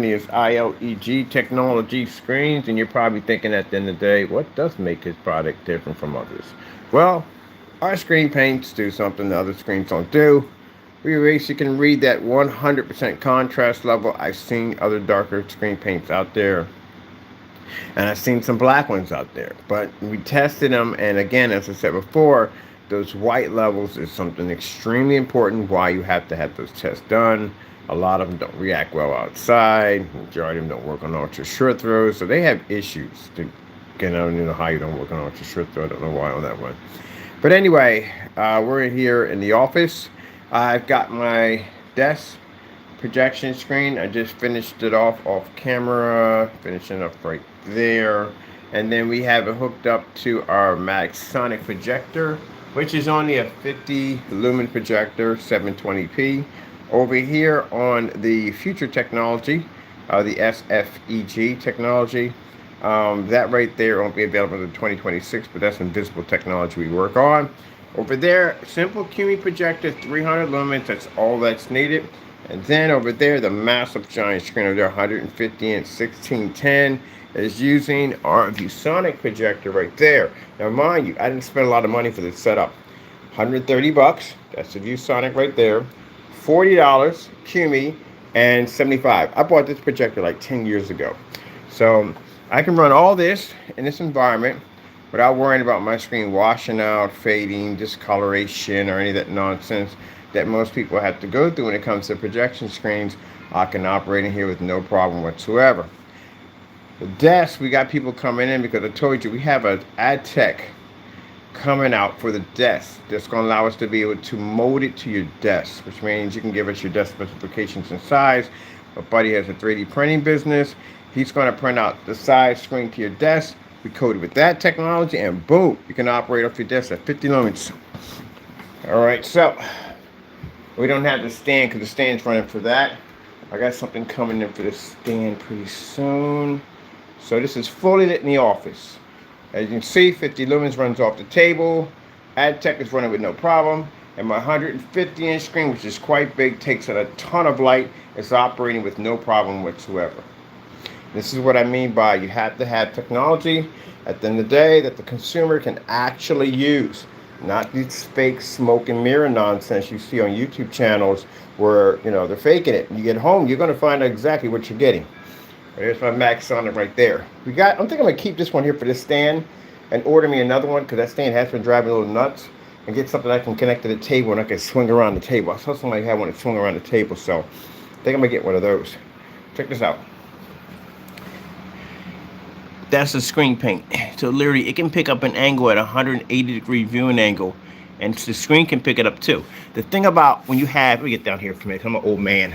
is ILEG Technology Screens, and you're probably thinking at the end of the day, what does make this product different from others? Well, our screen paints do something the other screens don't do. We basically can read that 100% contrast level. I've seen other darker screen paints out there, and I've seen some black ones out there. But we tested them, and again, as I said before, those white levels is something extremely important. Why you have to have those tests done. A lot of them don't react well outside. Majority of them don't work on ultra short throws, so they have issues. Again, I don't even know how you don't work on ultra short throw. I don't know why on that one. But anyway, we're here in the office. I've got my desk projection screen. I just finished it off camera, finishing up right there. And then we have it hooked up to our Maxonic projector, which is only a 50 lumen projector, 720p. Over here on the future technology, the SFEG technology, that right there won't be available until 2026, but that's invisible technology we work on. Over there, simple QE projector, 300 lumens, that's all that's needed. And then over there, the massive giant screen over there, 150 and 1610, is using our ViewSonic projector right there. Now, mind you, I didn't spend a lot of money for this setup. 130 bucks, that's the ViewSonic right there. $40 QME and 75. I bought this projector like 10 years ago. So I can run all this in this environment without worrying about my screen washing out, fading, discoloration, or any of that nonsense that most people have to go through when it comes to projection screens. I can operate in here with no problem whatsoever. The desk, we got people coming in because I told you we have an ad tech coming out for the desk that's going to allow us to be able to mold it to your desk, which means you can give us your desk specifications and size. My buddy has a 3D printing business. He's going to print out the size screen to your desk. We code it with that technology, and boom, you can operate off your desk at 50 lumens. All right, so we don't have the stand because the stand's running for that. I got something coming in for the stand pretty soon. So this is fully lit in the office. As you can see, 50 lumens runs off the table. AdTech is running with no problem. And my 150-inch screen, which is quite big, takes in a ton of light. It's operating with no problem whatsoever. This is what I mean by you have to have technology at the end of the day that the consumer can actually use. Not these fake smoke and mirror nonsense you see on YouTube channels where, they're faking it. You get home, you're going to find out exactly what you're getting. There's my Maxonic right there. I'm thinking I'm going to keep this one here for this stand and order me another one because that stand has been driving me a little nuts, and get something I can connect to the table and I can swing around the table. I saw somebody had one that swung around the table, so I think I'm going to get one of those. Check this out. That's the screen paint. So literally it can pick up an angle at 180-degree viewing angle, and the screen can pick it up too. The thing about when you have, let me get down here for a minute, I'm an old man.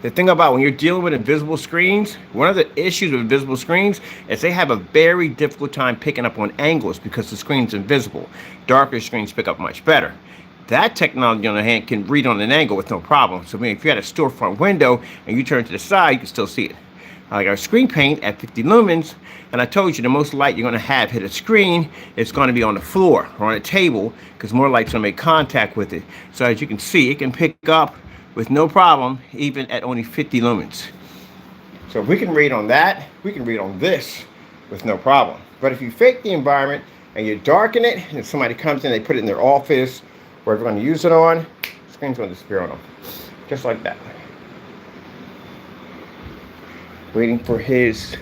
The thing about when you're dealing with invisible screens, one of the issues with invisible screens is they have a very difficult time picking up on angles because the screen's invisible. Darker screens pick up much better. That technology, on the hand, can read on an angle with no problem. So if you had a storefront window and you turn to the side, you can still see it. Like our screen paint at 50 lumens, and I told you the most light you're going to have hit a screen, it's going to be on the floor or on a table because more light's going to make contact with it. So as you can see, it can pick up with no problem, even at only 50 lumens. So if we can read on that, we can read on this with no problem. But if you fake the environment and you darken it, and if somebody comes in, they put it in their office, where they're going to use it on, the screen's going to disappear on them. Just like that. Waiting for his,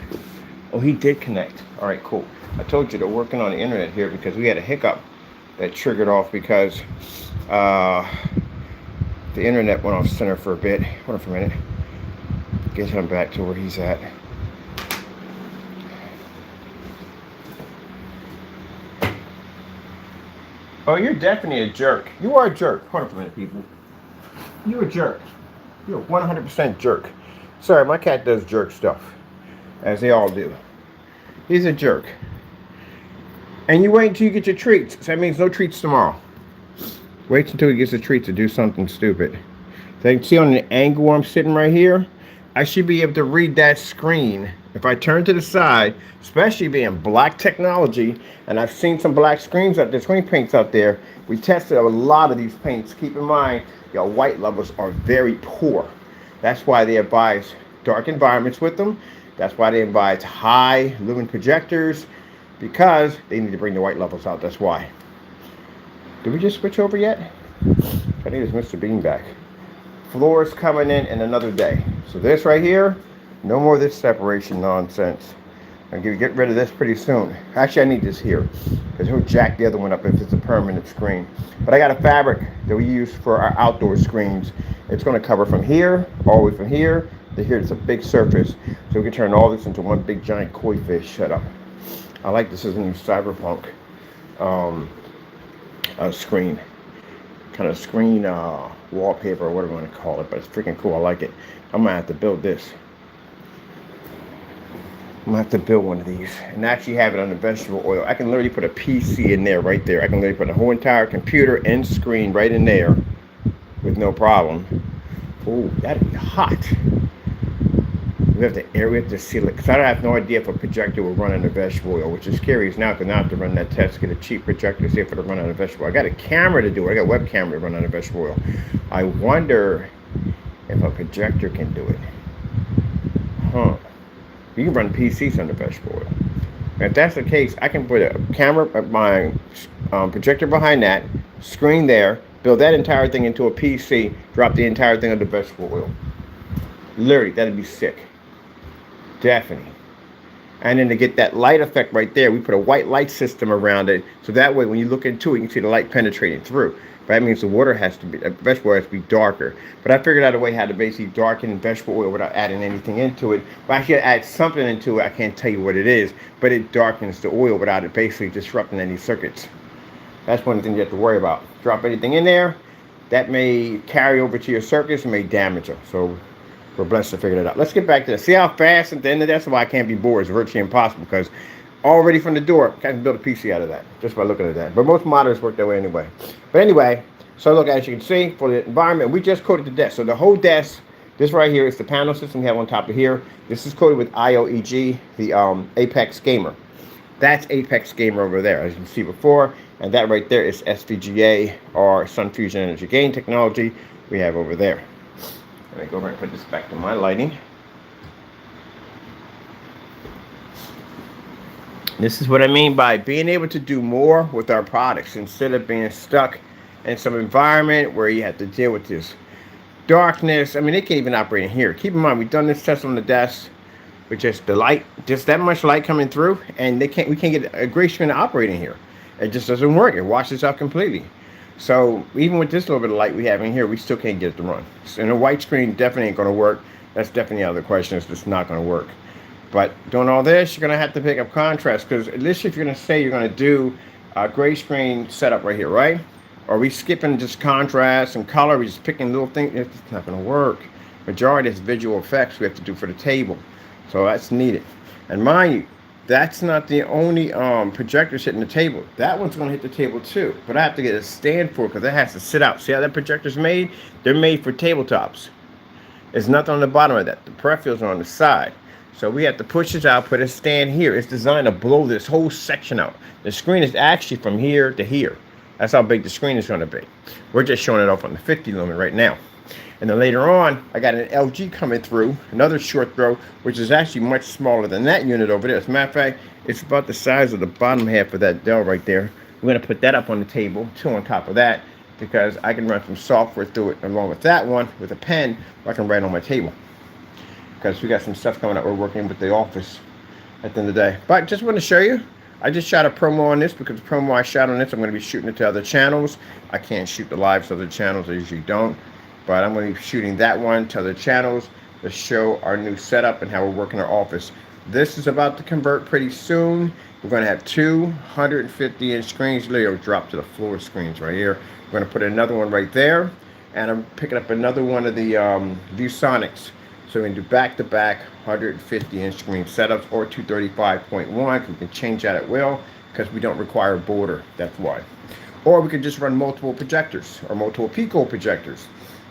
oh, he did connect. All right, cool. I told you they're working on the internet here because we had a hiccup that triggered off because the internet went off center for a bit. Hold on for a minute. Get him back to where he's at. Oh, you're definitely a jerk. You are a jerk. Hold on for a minute, people. You're a jerk. You're a 100% jerk. Sorry, my cat does jerk stuff, as they all do. He's a jerk. And you wait until you get your treats. So that means no treats tomorrow. Wait until he gets a treat to do something stupid. So you can see on the angle where I'm sitting right here, I should be able to read that screen. If I turn to the side, especially being black technology, and I've seen some black screens out there, screen paints out there. We tested a lot of these paints. Keep in mind, your white levels are very poor. That's why they advise dark environments with them. That's why they invite high lumen projectors, because they need to bring the white levels out. That's why. Did we just switch over yet? I think it's Mr. Bean back. Floors coming in another day. So this right here, no more of this separation nonsense. I'm going to get rid of this pretty soon. Actually, I need this here, because he'll jack the other one up if it's a permanent screen. But I got a fabric that we use for our outdoor screens. It's going to cover from here, all the way from here to here. It's a big surface. So we can turn all this into one big giant koi fish setup. I like this as a new cyberpunk screen. Kind of screen wallpaper or whatever you want to call it. But it's freaking cool. I like it. I'm going to have to build this. I'm gonna have to build one of these and actually have it on the vegetable oil. I can literally put a PC in there, right there. I can literally put a whole entire computer and screen right in there with no problem. Oh, that'd be hot. We have to seal it, because I have no idea if a projector will run on the vegetable oil, which is scary now, because now I have to run that test, get a cheap projector, see if it'll run on the vegetable oil. I got a camera to do it. I got a web camera to run on the vegetable oil. I wonder if a projector can do it. Huh. You can run PCs on the vegetable oil. If that's the case, I can put a camera, my projector behind that, screen there, build that entire thing into a PC, drop the entire thing on the vegetable oil. Literally, that'd be sick. Definitely. And then to get that light effect right there, we put a white light system around it, so that way when you look into it, you can see the light penetrating through. But that means the water has to be, vegetable oil has to be darker. But I figured out a way how to basically darken vegetable oil without adding anything into it. But actually, I add something into it. I can't tell you what it is, but it darkens the oil without it basically disrupting any circuits. That's one of the things you have to worry about. Drop anything in there, that may carry over to your circuits and may damage them. So we're blessed to figure that out. Let's get back to this. See how fast at the end of that? That's why I can't be bored. It's virtually impossible, because already from the door, I can build a PC out of that just by looking at that. But most monitors work that way anyway. But anyway, so look, as you can see, for the environment, we just coated the desk. So the whole desk, this right here is the panel system we have on top of here. This is coated with IOEG, the Apex Gamer. That's Apex Gamer over there, as you can see before. And that right there is SVGA, or Sun Fusion Energy Gain technology we have over there. Let me go over and put this back to my lighting. This is what I mean by being able to do more with our products instead of being stuck in some environment where you have to deal with this darkness. I mean, they can't even operate in here. Keep in mind, we've done this test on the desk with just the light, just that much light coming through, and we can't get a gray screen to operate in here. It just doesn't work. It washes out completely. So even with this little bit of light we have in here, we still can't get it to run. And a white screen definitely ain't going to work. That's definitely out of the question. It's just not going to work. But doing all this, you're going to have to pick up contrast, because at least if you're going to say you're going to do a gray screen setup right here, right? Or we skipping just contrast and color, we just picking little things, it's not going to work. Majority is visual effects we have to do for the table. So that's needed. And mind you, that's not the only projector hitting the table. That one's going to hit the table too. But I have to get a stand for it, because it has to sit out. See how that projector's made? They're made for tabletops. There's nothing on the bottom of that. The peripherals are on the side. So we have to push this out, put a stand here. It's designed to blow this whole section out. The screen is actually from here to here. That's how big the screen is going to be. We're just showing it off on the 50 lumen right now. And then later on, I got an LG coming through, another short throw, which is actually much smaller than that unit over there. As a matter of fact, it's about the size of the bottom half of that Dell right there. We're going to put that up on the table, two on top of that, because I can run some software through it along with that one with a pen, or I can write on my table. Because we got some stuff coming up we're working with the office at the end of the day. But just want to show you, I just shot a promo on this, because the promo I shot on this, I'm going to be shooting it to other channels. I can't shoot the lives to other channels, I usually don't. But I'm going to be shooting that one to other channels to show our new setup and how we're working our office. This is about to convert pretty soon. We're going to have 250-inch screens. Literally drop to the floor screens right here. We're going to put another one right there. And I'm picking up another one of the ViewSonics. So we can do back-to-back 150-inch screen setups, or 235.1. We can change that at will, because we don't require a border. That's why. Or we can just run multiple projectors, or multiple Pico projectors.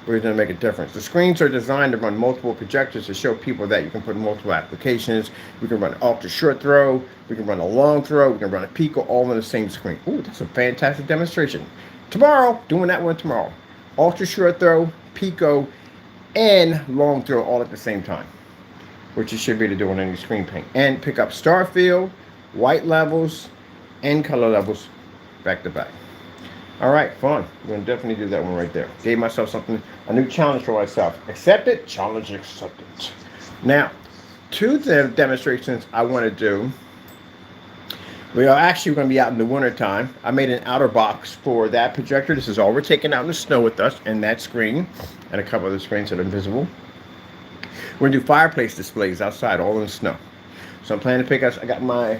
We're going to make a difference. The screens are designed to run multiple projectors to show people that you can put multiple applications. We can run ultra short throw, we can run a long throw, we can run a Pico, all on the same screen. Ooh, that's a fantastic demonstration. Tomorrow, doing that one tomorrow. Ultra short throw, Pico, and long throw all at the same time. which you should be able to do on any screen paint. And pick up star field, white levels, and color levels back to back. All right, fun. I'm going to definitely do that one right there. Gave myself something, a new challenge for myself. Accept it, challenge accepted. Now, two demonstrations I want to do. We are actually going to be out in the winter time. I made an outer box for that projector. This is all we're taking out in the snow with us, and that screen, and a couple other screens that are invisible. We're going to do fireplace displays outside, all in the snow. So I'm planning to pick up, I got my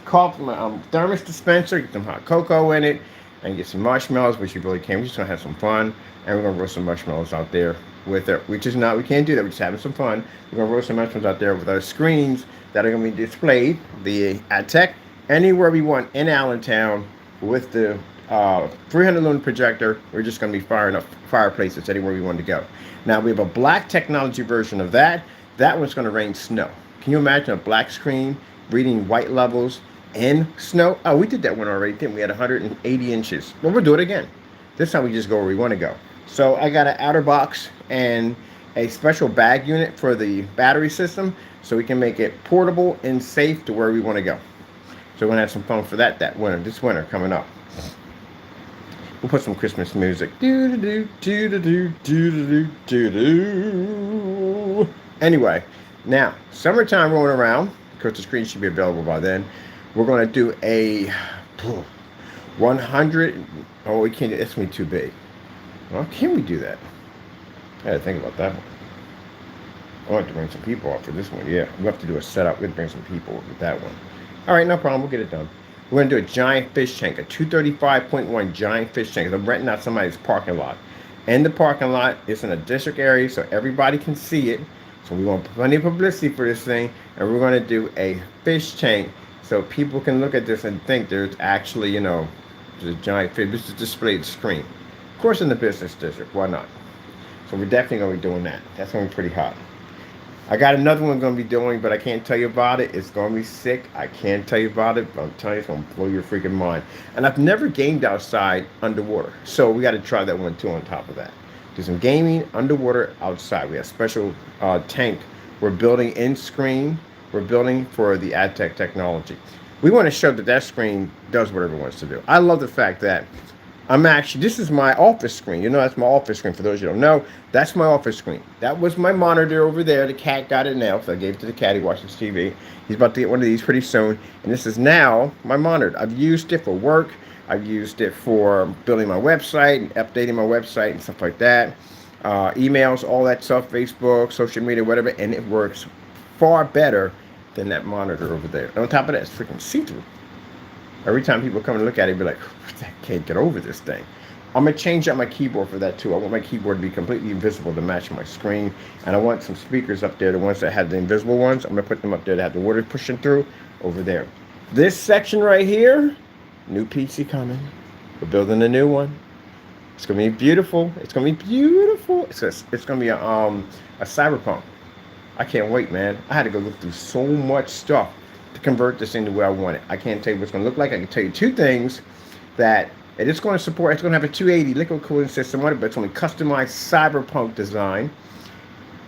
coffee, my thermos dispenser, get some hot cocoa in it, and get some marshmallows, which you really can. We're just going to have some fun, and we're going to roast some marshmallows out there with it. We can't do that, we're just having some fun. We're going to roast some marshmallows out there with our screens that are going to be displayed, the AdTech, anywhere we want in Allentown with the 300 lumen projector. We're just going to be firing up fireplaces anywhere we want to go. Now we have a black technology version of that. That one's going to rain snow. Can you imagine a black screen reading white levels in snow? Oh, we did that one already, didn't we? Had 180 inches. Well, we'll do it again. This time we just go where we want to go. So I got an outer box and a special bag unit for the battery system so we can make it portable and safe to where we want to go. So we're going to have some fun for that this winter coming up. We'll put some Christmas music. Anyway, now, summertime rolling around, because the screen should be available by then. We're going to do a 100. Oh, we can't, it's going to be too big. Well, can we do that? I had to think about that one. I want to bring some people off for this one. Yeah, we'll have to do a setup. We'll bring some people with that one. All right, no problem. We'll get it done. We're going to do a giant fish tank, a 235.1 giant fish tank. I'm renting out somebody's parking lot. In the parking lot, it's in a district area so everybody can see it. So we want plenty of publicity for this thing. And we're going to do a fish tank so people can look at this and think there's actually, you know, there's a giant fish. This is displayed screen. Of course, in the business district. Why not? So we're definitely going to be doing that. That's going to be pretty hot. I got another one I'm going to be doing, but I can't tell you about it. It's going to be sick. I can't tell you about it, but I'm telling you, it's going to blow your freaking mind. And I've never gamed outside underwater. So we got to try that one too on top of that. Do some gaming underwater outside. We have special tank we're building in screen. We're building for the AdTech technology. We want to show that that screen does whatever it wants to do. I love the fact that this is my office screen. You know, that's my office screen. For those you don't know, that's my office screen. That was my monitor over there. The cat got it now, so I gave it to the cat. He watches TV. He's about to get one of these pretty soon. And this is now my monitor. I've used it for work. I've used it for building my website and updating my website and stuff like that. Emails, all that stuff, Facebook, social media, whatever. And it works far better than that monitor over there. And on top of that, it's freaking see-through. Every time people come and look at it, be like, I can't get over this thing. I'm going to change out my keyboard for that too. I want my keyboard to be completely invisible to match my screen. And I want some speakers up there, the ones that have the invisible ones. I'm going to put them up there that have the water pushing through over there. This section right here, new PC coming. We're building a new one. It's going to be beautiful. It's going to be beautiful. It's going to be a cyberpunk. I can't wait, man. I had to go look through so much stuff to convert this into where I want it. I can't tell you what it's going to look like. I can tell you two things that it is going to support. It's going to have a 280 liquid cooling system on it, but it's going to be customized cyberpunk design.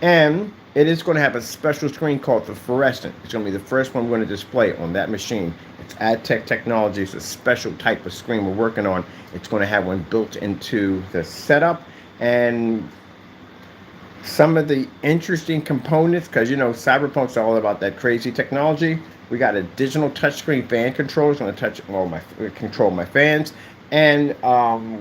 And it is going to have a special screen called the fluorescent. It's going to be the first one we're going to display on that machine. It's AdTech technology. It's a special type of screen we're working on. It's going to have one built into the setup. And some of the interesting components, because, you know, cyberpunk's all about that crazy technology. We got a digital touchscreen fan controller. It's going to control my fans. And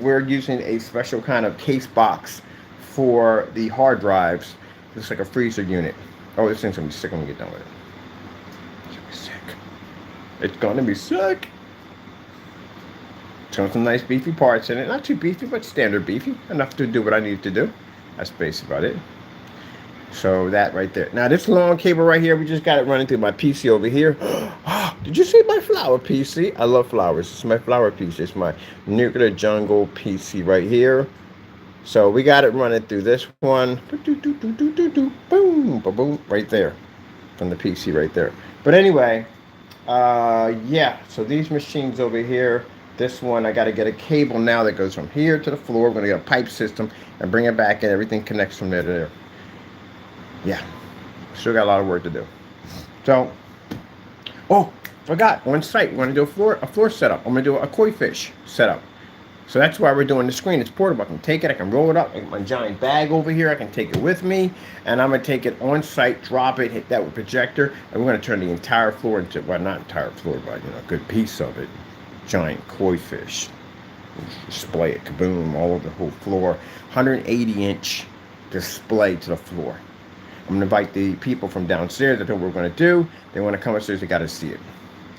we're using a special kind of case box for the hard drives. It's like a freezer unit. Oh, this thing's going to be sick when we get done with it. It's going to be sick. It's going to be sick. It's got some nice beefy parts in it. Not too beefy, but standard beefy. Enough to do what I need to do. That's basically about it. So that right there. Now this long cable right here, we just got it running through my PC over here. Did you see my flower PC? I love flowers. This is my flower PC. It's my nuclear jungle PC right here. So we got it running through this one. Boom, boom, right there. From the PC right there. But anyway, yeah. So these machines over here. This one, I got to get a cable now that goes from here to the floor. We're going to get a pipe system and bring it back, and everything connects from there to there. Yeah. Still got a lot of work to do. So, oh, forgot, on site, we're going to do a floor setup. I'm going to do a koi fish setup. So that's why we're doing the screen. It's portable. I can take it, I can roll it up, I got my giant bag over here, I can take it with me, and I'm going to take it on site, drop it, hit that with projector, and we're going to turn the entire floor into, well, not entire floor, but a good piece of it. Giant koi fish. Display it, kaboom, all over the whole floor. 180-inch display to the floor. I'm going to invite the people from downstairs that know what we're going to do. They want to come upstairs, they got to see it.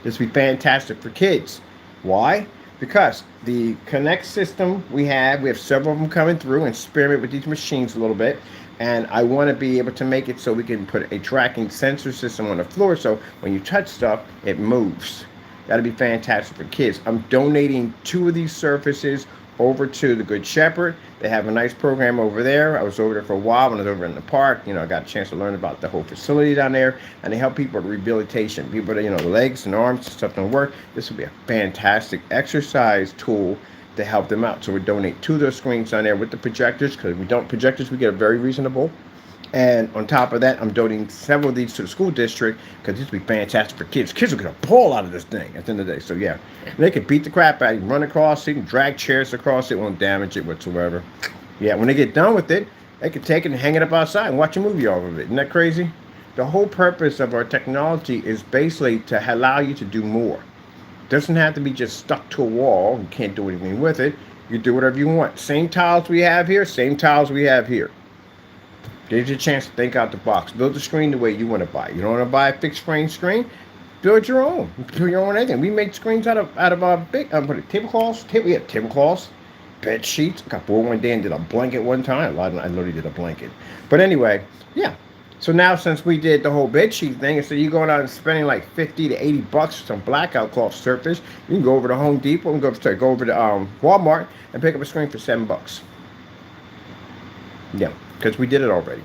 This will be fantastic for kids. Why? Because the Connect system we have several of them coming through and experiment with these machines a little bit. And I want to be able to make it so we can put a tracking sensor system on the floor so when you touch stuff, it moves. That'll be fantastic for kids. I'm donating 2 of these surfaces over to the Good Shepherd. They have a nice program over there. I was over there for a while when I was over in the park. I got a chance to learn about the whole facility down there, and they help people with rehabilitation. People that, the legs and arms and stuff don't work. This would be a fantastic exercise tool to help them out. So we donate 2 of those screens down there with the projectors, because if we don't projectors, we get a very reasonable. And on top of that, I'm donating several of these to the school district because this would be fantastic for kids. Kids will get a pull out of this thing at the end of the day. So yeah, they can beat the crap out of it, run across it, and drag chairs across it, won't damage it whatsoever. Yeah, when they get done with it, they can take it and hang it up outside and watch a movie off of it. Isn't that crazy? The whole purpose of our technology is basically to allow you to do more. It doesn't have to be just stuck to a wall. You can't do anything with it. You do whatever you want. Same tiles we have here, same tiles we have here. Gives you a chance to think out the box. Build the screen the way you want to buy. You don't want to buy a fixed frame screen? Build your own. Build your own anything. We make screens out of big tablecloths. Tablecloths, bed sheets. Got bored one day and did a blanket one time. I literally did a blanket. But anyway, yeah. So now since we did the whole bed sheet thing, instead of you going out and spending like $50 to $80 for some blackout cloth surface, you can go over to Home Depot and go over to Walmart and pick up a screen for $7. Yeah. Because we did it already.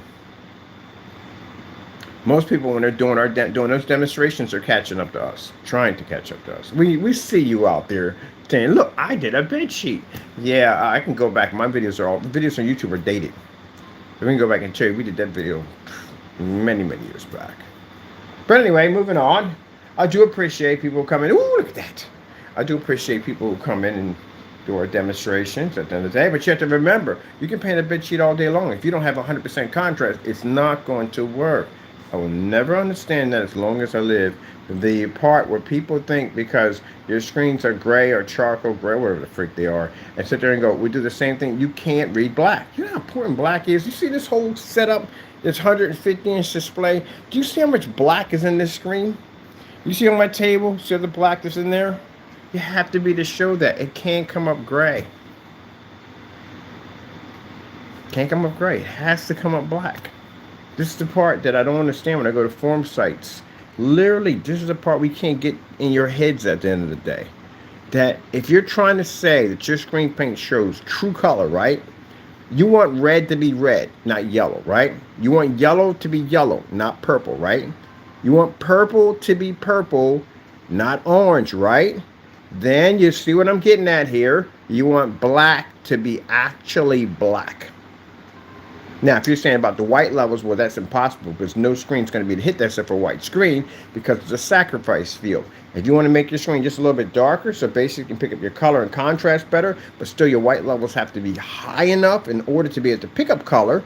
Most people, when they're doing those demonstrations, are catching up to us, trying to catch up to us. We see you out there saying, "Look, I did a bed sheet." Yeah, I can go back. My videos on YouTube are dated. So we can go back and tell you we did that video many years back. But anyway, moving on. I do appreciate people coming. Ooh, look at that! I do appreciate people who come in and do our demonstrations at the end of the day, but you have to remember, you can paint a bed sheet all day long. If you don't have 100% contrast, it's not going to work. I will never understand that as long as I live. The part where people think because your screens are gray or charcoal gray, whatever the freak they are, and sit there and go, we do the same thing. You can't read black. You know how important black is? You see this whole setup, this 150-inch display? Do you see how much black is in this screen? You see on my table, see the black that's in there? You have to be to show that. It can't come up gray. Can't come up gray. It has to come up black. This is the part that I don't understand when I go to forum sites. Literally, this is the part we can't get in your heads at the end of the day. That if you're trying to say that your screen paint shows true color, right? You want red to be red, not yellow, right? You want yellow to be yellow, not purple, right? You want purple to be purple, not orange, right? Then you see what I'm getting at here. You want black to be actually black. Now, if you're saying about the white levels, well, that's impossible because no screen's going to be able to hit that except for a white screen because it's a sacrifice field. If you want to make your screen just a little bit darker, so basically you can pick up your color and contrast better, but still your white levels have to be high enough in order to be able to pick up color.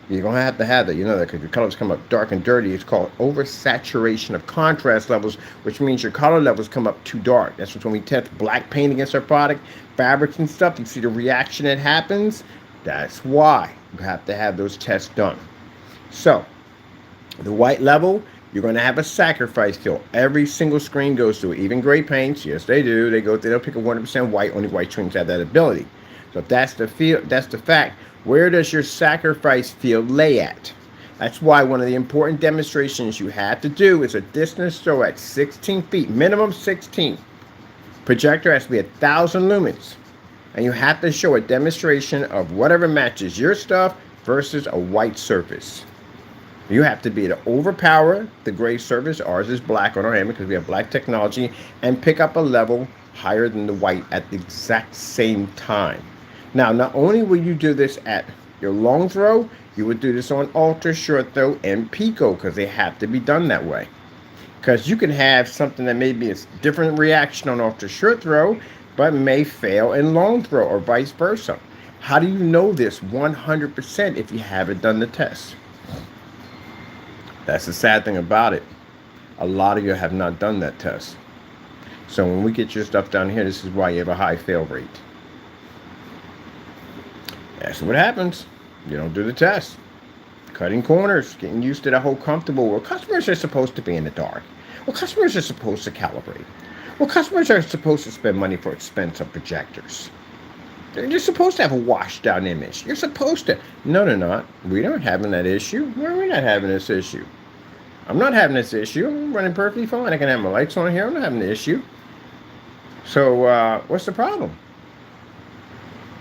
You're going to have that, you know that, because your colors come up dark and dirty. It's called oversaturation of contrast levels, which means your color levels come up too dark. That's when we test black paint against our product, fabrics and stuff. You see the reaction that happens? That's why you have to have those tests done. So, the white level, you're going to have a sacrifice field. Every single screen goes through it. Even gray paints, yes they do. They'll pick a 100% white. Only white screens have that ability. So if that's the field, that's the fact. Where does your sacrifice field lay at? That's why one of the important demonstrations you have to do is a distance throw at 16 feet, minimum 16. Projector has to be 1,000 lumens. And you have to show a demonstration of whatever matches your stuff versus a white surface. You have to be able to overpower the gray surface. Ours is black on our end because we have black technology, and pick up a level higher than the white at the exact same time. Now, not only will you do this at Your long throw, you would do this on ultra, short throw, and pico because they have to be done that way. Because you can have something that may be a different reaction on ultra short throw, but may fail in long throw or vice versa. How do you know this 100% if you haven't done the test? That's the sad thing about it. A lot of you have not done that test. So when we get your stuff down here, this is why you have a high fail rate. That's what happens. You don't do the test. Cutting corners, getting used to the whole comfortable. Well, customers are supposed to be in the dark. Well, customers are supposed to calibrate. Well, customers are supposed to spend money for expensive projectors. You're supposed to have a washed down image. You're supposed to. No, they're not. We aren't having that issue. Why are we not having this issue? I'm not having this issue. I'm running perfectly fine. I can have my lights on here. I'm not having the issue. So, what's the problem?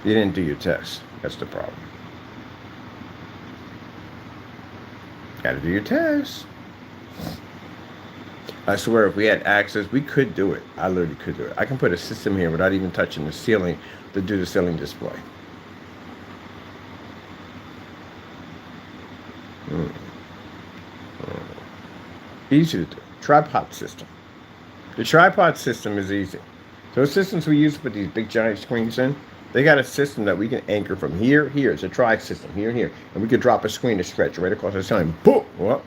You didn't do your test. That's the problem. Got to do your test. I swear, if we had access, we could do it. I literally could do it. I can put a system here without even touching the ceiling to do the ceiling display. Easy to do. Tripod system. The tripod system is easy. Those systems we use to put these big giant screens in, they got a system that we can anchor from here, here. It's a tri system, here, here. And we could drop a screen to stretch right across the ceiling. Boom! Well,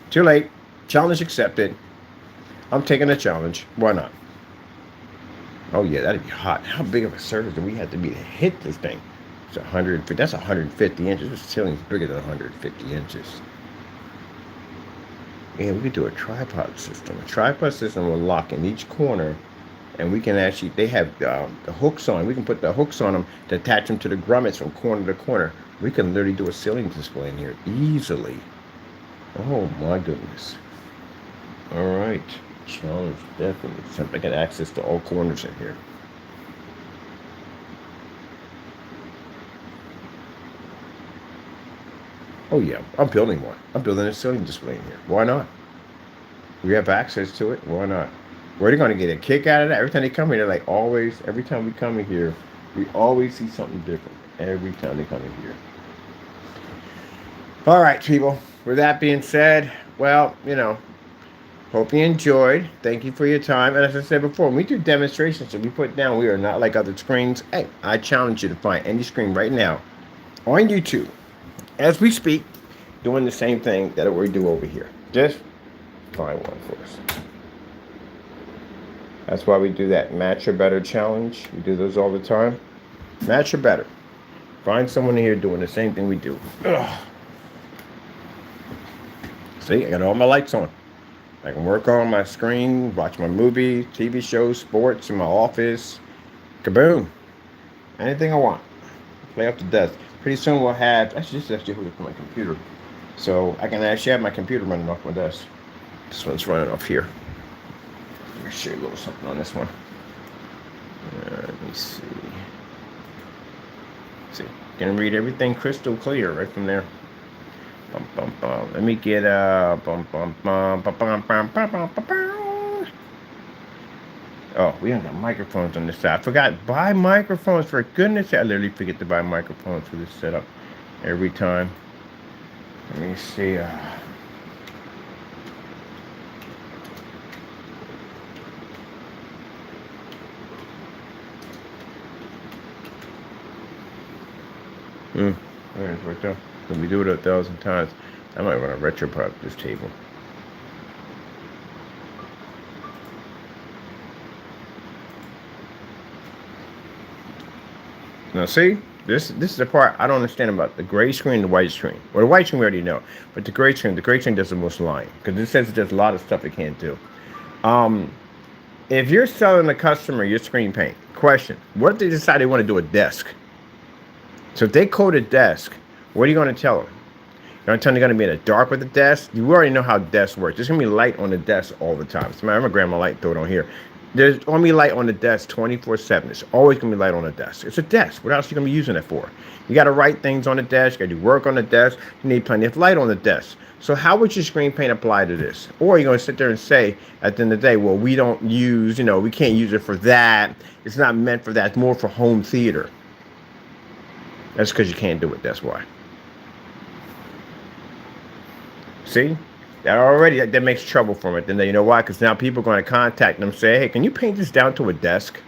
too late. Challenge accepted. I'm taking the challenge. Why not? Oh yeah, that'd be hot. How big of a surface do we have to be to hit this thing? It's 150. That's 150 inches. This ceiling's bigger than 150 inches. Yeah, we could do a tripod system. A tripod system will lock in each corner, and we can actually, they have the hooks on. We can put the hooks on them to attach them to the grommets from corner to corner. We can literally do a ceiling display in here easily. Oh my goodness. All right. Challenge definitely. Something I get access to all corners in here. Oh yeah, I'm building one. I'm building a ceiling display in here. Why not? We have access to it. Why not? We're going to get a kick out of that. Every time they come here, they're like always, every time we come in here, we always see something different. Every time they come in here. All right, people. With that being said, well, hope you enjoyed. Thank you for your time. And as I said before, when we do demonstrations that we put down, we are not like other screens. Hey, I challenge you to find any screen right now on YouTube as we speak, doing the same thing that we do over here. Just find one for us. That's why we do that match or better challenge. We do those all the time. Match or better. Find someone here doing the same thing we do. Ugh. See, I got all my lights on. I can work on my screen, watch my movies, TV shows, sports in my office. Kaboom. Anything I want. Play up to death. Pretty soon we'll have, actually this is actually hooked up to my computer. So I can actually have my computer running off my desk. This one's running off here. Let me show you a little something on this one. Let me see. See, can read everything crystal clear right from there. Bum, bum, bum. Let me get bum, bum, bum, bum, bum, bum, bum, bum, bum. Oh, we don't got microphones on this side. I forgot buy microphones, for goodness sake. I literally forget to buy microphones for this setup every time. Let me see. It's worked out. When we do it 1,000 times, I might want to retropod this table. Now see, this is the part I don't understand about the gray screen and the white screen. Well, the white screen we already know, but the gray screen does the most lying because it says there's a lot of stuff it can't do. If you're selling a customer your screen paint, question: what if they decide they want to do a desk? So if they code a desk, what are you going to tell them? You're going to tell them they're going to be in the dark with the desk? You already know how desks work. There's going to be light on the desk all the time. So I'm going to grab my light, throw it on here. There's going to be light on the desk 24/7. It's always going to be light on the desk. It's a desk. What else are you going to be using it for? You got to write things on the desk. You got to do work on the desk. You need plenty of light on the desk. So how would your screen paint apply to this? Or are you going to sit there and say, at the end of the day, well, we don't use, we can't use it for that. It's not meant for that. It's more for home theater. That's because you can't do it. That's why. See? That makes trouble for it. Then you know why? Because now people are going to contact them and say, hey, can you paint this down to a desk?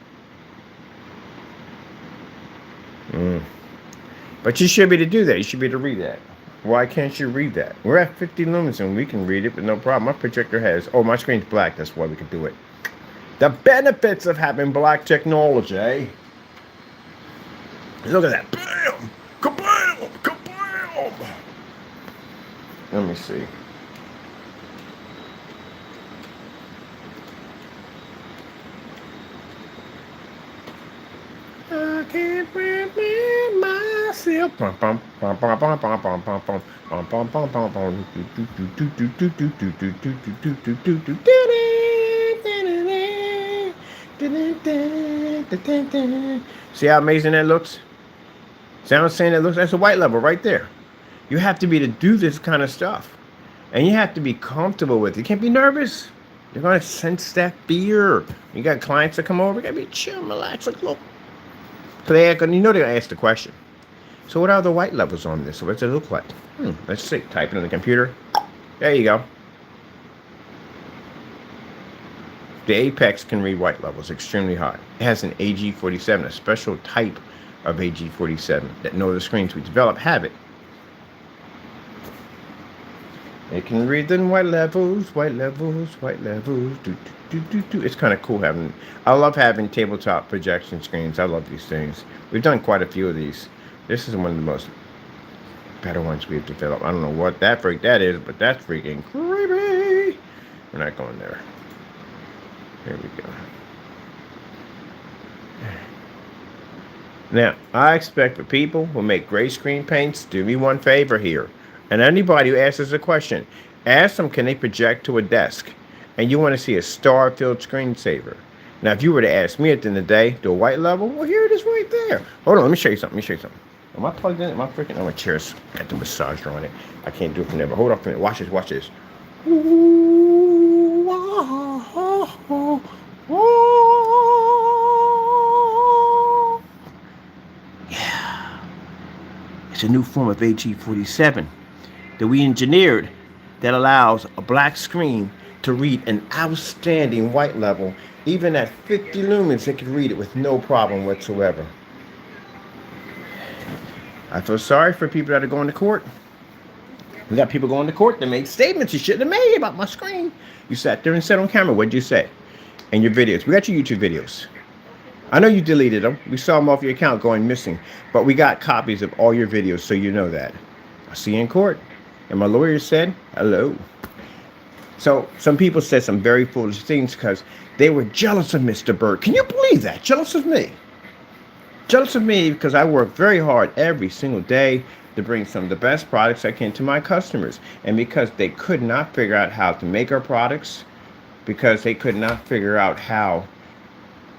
But you should be able to do that. You should be able to read that. Why can't you read that? We're at 50 lumens and we can read it, but no problem. My projector has, my screen's black. That's why we can do it. The benefits of having black technology, eh? Look at that. Bam! Kabam! Kabam! Let me see. I can't remember myself. See how amazing that looks? See how I'm saying that looks? That's a white level right there. You have to be to do this kind of stuff. And you have to be comfortable with it. You can't be nervous. You're going to sense that fear. You got clients that come over. You got to be chill, relax, like, look. So they're going to ask the question. So what are the white levels on this? So what's it look like? Let's see. Type it in the computer. There you go. The Apex can read white levels extremely high. It has an AG47, a special type of AG47 that no other screens we develop have it. It can read the white levels, white levels, white levels. It's kind of cool having. I love having tabletop projection screens. I love these things. We've done quite a few of these. This is one of the most better ones we've developed. I don't know what that freak that is, but that's freaking creepy. We're not going there. Here we go. Now, I expect the people who make gray screen paints, do me one favor here. And anybody who asks us a question, ask them, can they project to a desk? And you want to see a star-filled screensaver. Now, if you were to ask me at the end of the day, do a white level? Well, here it is right there. Hold on, let me show you something. Am I plugged in? Am I freaking? Oh, my chair's got the massager on it. I can't do it from there, but hold on for a minute. Watch this, watch this. Ooh, yeah. It's a new form of AG47 that we engineered that allows a black screen to read an outstanding white level. Even at 50 lumens, it can read it with no problem whatsoever. I feel sorry for people that are going to court. We got people going to court that made statements you shouldn't have made about my screen. You sat there and said on camera, what'd you say? And your videos. We got your YouTube videos. I know you deleted them. We saw them off your account going missing. But we got copies of all your videos, so you know that. I'll see you in court. And my lawyer said, hello. So some people said some very foolish things because they were jealous of Mr. Bird. Can you believe that? Jealous of me. Jealous of me because I work very hard every single day to bring some of the best products I can to my customers. And because they could not figure out how to make our products, because they could not figure out how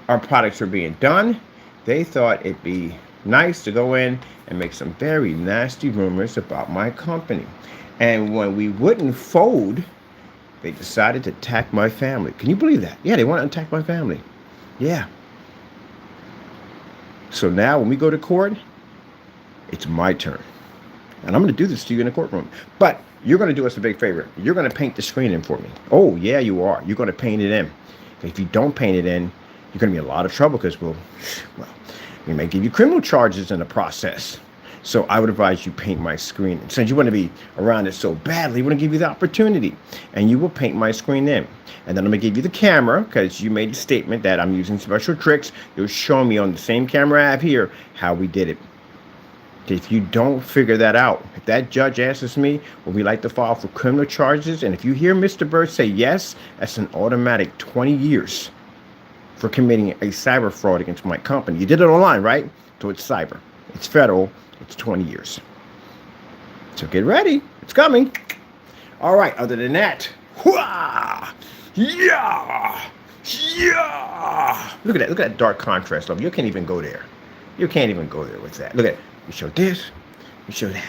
our products were being done, they thought it'd be nice to go in and make some very nasty rumors about my company. And when we wouldn't fold, they decided to attack my family. Can you believe that? Yeah, they want to attack my family. Yeah. So now when we go to court, it's my turn. And I'm going to do this to you in the courtroom. But you're going to do us a big favor. You're going to paint the screen in for me. Oh, yeah, you are. You're going to paint it in. If you don't paint it in, you're going to be in a lot of trouble because we may give you criminal charges in the process. So I would advise you paint my screen. Since you want to be around it so badly, we want to give you the opportunity. And you will paint my screen in. And then I'm going to give you the camera because you made a statement that I'm using special tricks. You'll show me on the same camera I have here how we did it. If you don't figure that out, if that judge asks me, would we like to file for criminal charges? And if you hear Mr. Bird say yes, that's an automatic 20 years for committing a cyber fraud against my company. You did it online, right? So it's cyber. It's federal. It's 20 years. So get ready. It's coming. All right. Other than that, yeah, yeah. Look at that. Look at that dark contrast level. You can't even go there. You can't even go there with that. Look at it. We show this. We show that.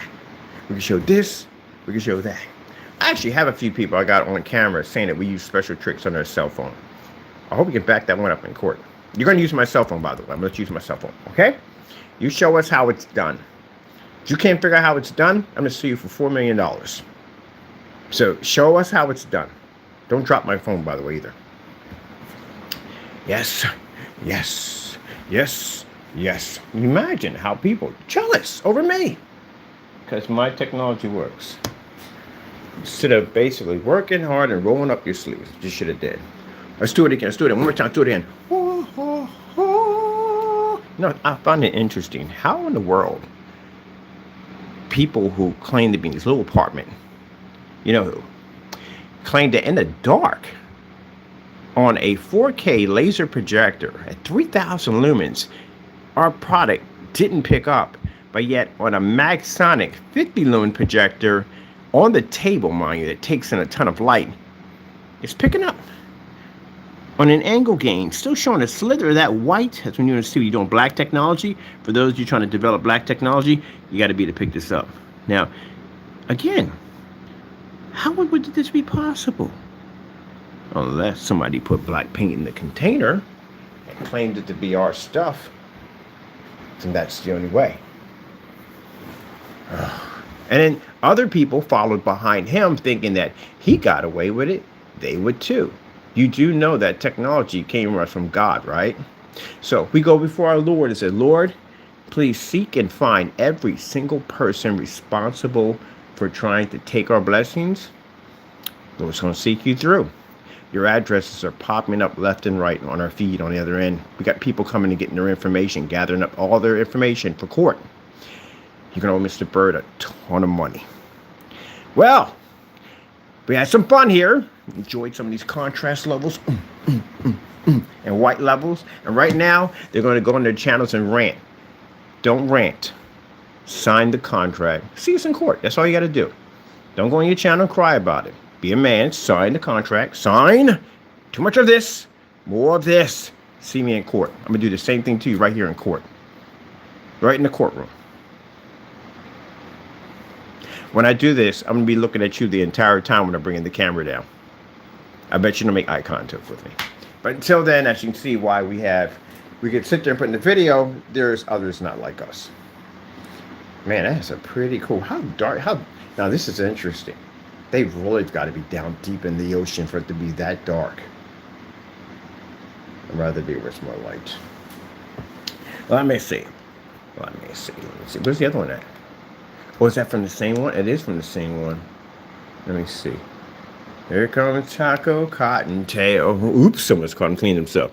We can show this. We can show that. I actually have a few people I got on camera saying that we use special tricks on their cell phone. I hope we can back that one up in court. You're going to use my cell phone, by the way. I'm going to use my cell phone. Okay? You show us how it's done. If you can't figure out how it's done, I'm going to sue you for $4 million. So show us how it's done. Don't drop my phone, by the way, either. Yes, yes, yes, yes. Imagine how people are jealous over me because my technology works. Instead of basically working hard and rolling up your sleeves, you should have did. Let's do it again. Let's do it again. One more time. Do it again. No, I find it interesting. How in the world people who claim to be in this little apartment, claim that in the dark on a 4K laser projector at 3,000 lumens, our product didn't pick up, but yet on a Magsonic 50 lumen projector on the table, mind you, that takes in a ton of light, it's picking up. On an angle gain, still showing a slither of that white. That's when you're going to see you're doing black technology. For those of you trying to develop black technology, you got to be to pick this up. Now, again, how would this be possible? Unless somebody put black paint in the container and claimed it to be our stuff, then that's the only way. And then other people followed behind him thinking that he got away with it. They would too. You do know that technology came from God, right? So we go before our Lord and say, Lord, please seek and find every single person responsible for trying to take our blessings. Lord's going to seek you through. Your addresses are popping up left and right on our feed on the other end. We got people coming and getting their information, gathering up all their information for court. You're going to owe Mr. Bird a ton of money. Well, we had some fun here. Enjoyed some of these contrast levels and white levels. And right now, they're going to go on their channels and rant. Don't rant. Sign the contract. See us in court. That's all you got to do. Don't go on your channel and cry about it. Be a man. Sign the contract. Sign. Too much of this. More of this. See me in court. I'm going to do the same thing to you right here in court. Right in the courtroom. When I do this, I'm going to be looking at you the entire time when I'm bringing the camera down. I bet you don't make eye contact with me. But until then, as you can see why we can sit there and put in the video, there's others not like us. Man, that's a pretty cool. How dark, now this is interesting. They've really got to be down deep in the ocean for it to be that dark. I'd rather be where it's more light. Let me see. Where's the other one at? Oh, is that from the same one? It is from the same one. Let me see. Here comes Taco Cottontail. Oops, someone's caught him cleaning himself.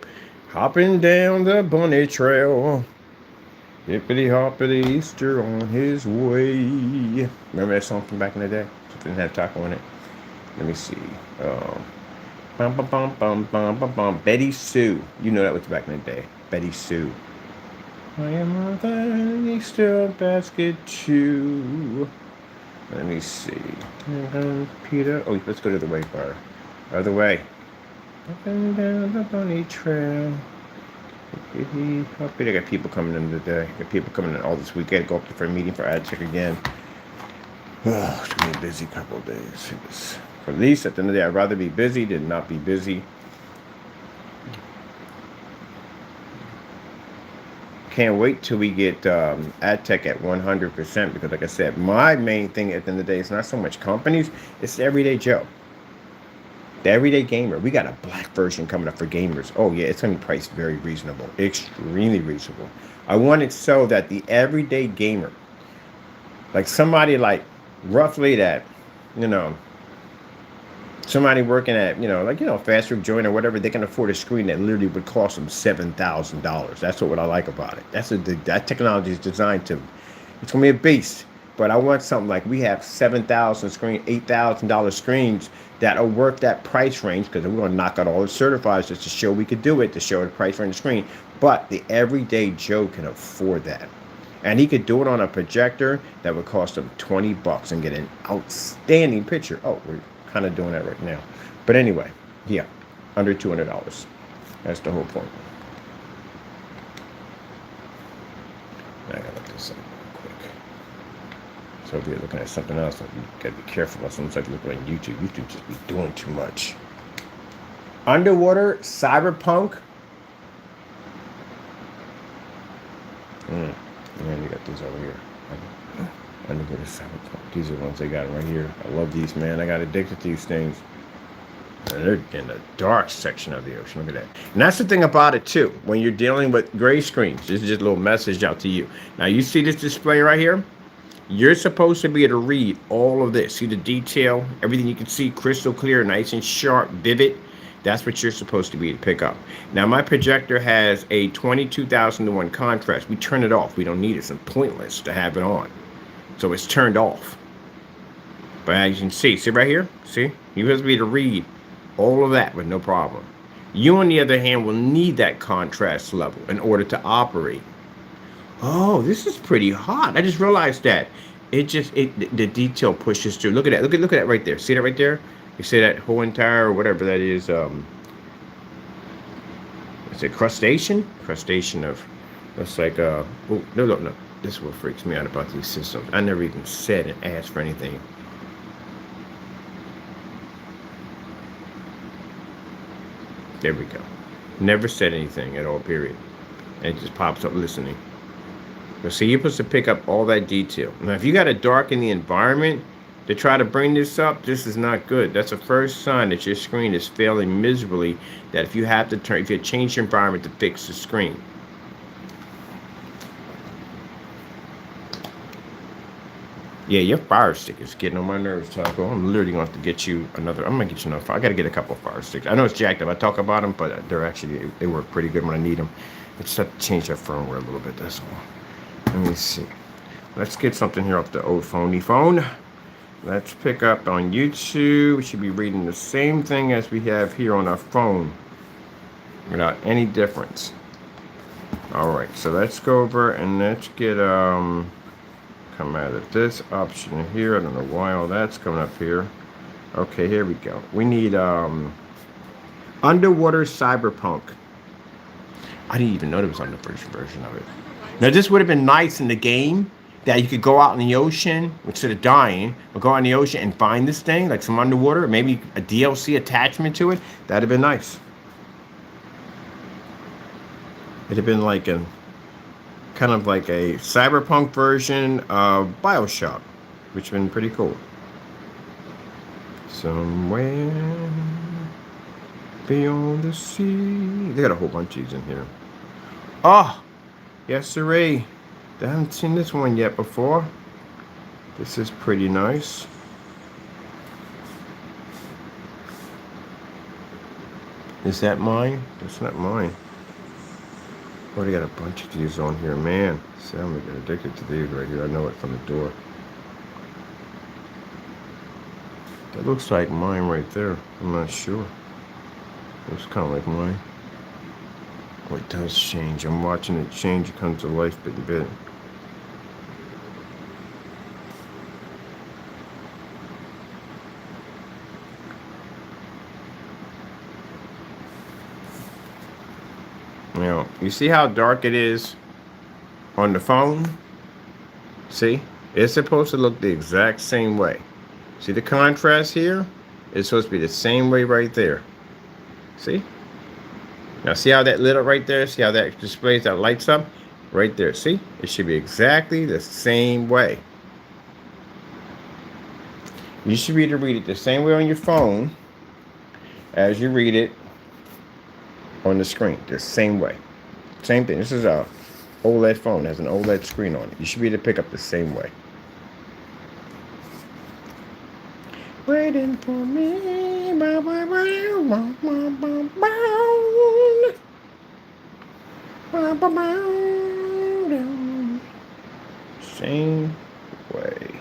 Hopping down the bunny trail. Hippity hoppity Easter on his way. Remember that song from back in the day? It didn't have Taco in it. Let me see. Bum, bum, bum, bum, bum, bum, bum. Betty Sue. You know that was back in the day. Betty Sue. I am the Easter basket too. Let me see. Peter. Oh, let's go to the way bar. Other way. Up and down the bunny trail. I got people coming in today. Got people coming in all this weekend. Go up for a meeting for ad check again. Oh, it's gonna be a busy couple of days. For at least at the end of the day, I'd rather be busy than not be busy. Can't wait till we get ad tech at 100% because, like I said, my main thing at the end of the day is not so much companies, it's the everyday Joe. The everyday gamer. We got a black version coming up for gamers. Oh, yeah, it's going to be priced very reasonable. Extremely reasonable. I want it so that the everyday gamer, like somebody like roughly that, somebody working at, fast food joint or whatever, they can afford a screen that literally would cost them $7,000. That's what I like about it. That technology is designed to, it's going to be a beast. But I want something like we have $7,000 screen, $8,000 screens that are worth that price range because we're going to knock out all the certifieds just to show we could do it, to show the price range of the screen. But the everyday Joe can afford that. And he could do it on a projector that would cost him $20 and get an outstanding picture. Oh, we're kind of doing that right now. But anyway, yeah, under $200. That's the whole point. I gotta look this up real quick. So if you're looking at something else, you gotta be careful. Sometimes like looking on YouTube. YouTube just be doing too much. Underwater cyberpunk. And you got these over here. And look at this. These are the ones they got right here. I love these, man. I got addicted to these things. And they're in the dark section of the ocean. Look at that. And that's the thing about it, too. When you're dealing with gray screens, this is just a little message out to you. Now, you see this display right here? You're supposed to be able to read all of this. See the detail? Everything you can see crystal clear, nice and sharp, vivid. That's what you're supposed to be able to pick up. Now, my projector has a 22,000 to 1 contrast. We turn it off. We don't need it. It's pointless to have it on. So it's turned off. But as you can see right here? See? You're supposed to be able to read all of that with no problem. You, on the other hand, will need that contrast level in order to operate. Oh, this is pretty hot. I just realized that. The detail pushes through. Look at that. Look at that right there. See that right there? You see that whole entire, whatever that is, it's a crustacean? Crustacean of, looks like, oh, no. This is what freaks me out about these systems. I never even said and asked for anything. There we go. Never said anything at all, period. And it just pops up listening. But see, you're supposed to pick up all that detail. Now, if you got to darken the environment to try to bring this up, this is not good. That's the first sign that your screen is failing miserably. That if you have to if you change your environment to fix the screen. Yeah, your fire stick is getting on my nerves, Taco. I'm literally going to have to get you another. I'm going to get you another. I got to get a couple of fire sticks. I know it's jacked up. I talk about them, but they're actually, they work pretty good when I need them. I just have to change that firmware a little bit, that's all. Let me see. Let's get something here off the old phony phone. Let's pick up on YouTube. We should be reading the same thing as we have here on our phone without any difference. All right, so let's go over and let's get, come out of this option here. I don't know why all that's coming up here. Okay, here we go. We need underwater cyberpunk. I didn't even know there was an underwater version of it. Now this would have been nice in the game that you could go out in the ocean instead of dying, or go out in the ocean and find this thing, like some underwater, maybe a DLC attachment to it. That'd have been nice. It'd have been like a kind of like a cyberpunk version of BioShock, which would have been pretty cool. Somewhere beyond the sea. They got a whole bunch of these in here. Oh, yes, sirree. I haven't seen this one yet before. This is pretty nice. Is that mine? That's not mine. Oh, they got a bunch of these on here, man. See, I'm gonna get addicted to these right here. I know it from the door. That looks like mine right there. I'm not sure. Looks kind of like mine. Oh, it does change. I'm watching it change. It comes to life bit and bit. Now, you see how dark it is on the phone? See? It's supposed to look the exact same way. See the contrast here? It's supposed to be the same way right there. See? Now see how that lit up right there? See how that displays, that lights up? Right there. See? It should be exactly the same way. You should be able to read it the same way on your phone as you read it on the screen. The same way. Same thing. This is a OLED phone. It has an OLED screen on it. You should be able to pick up the same way. Waiting for me. Same way.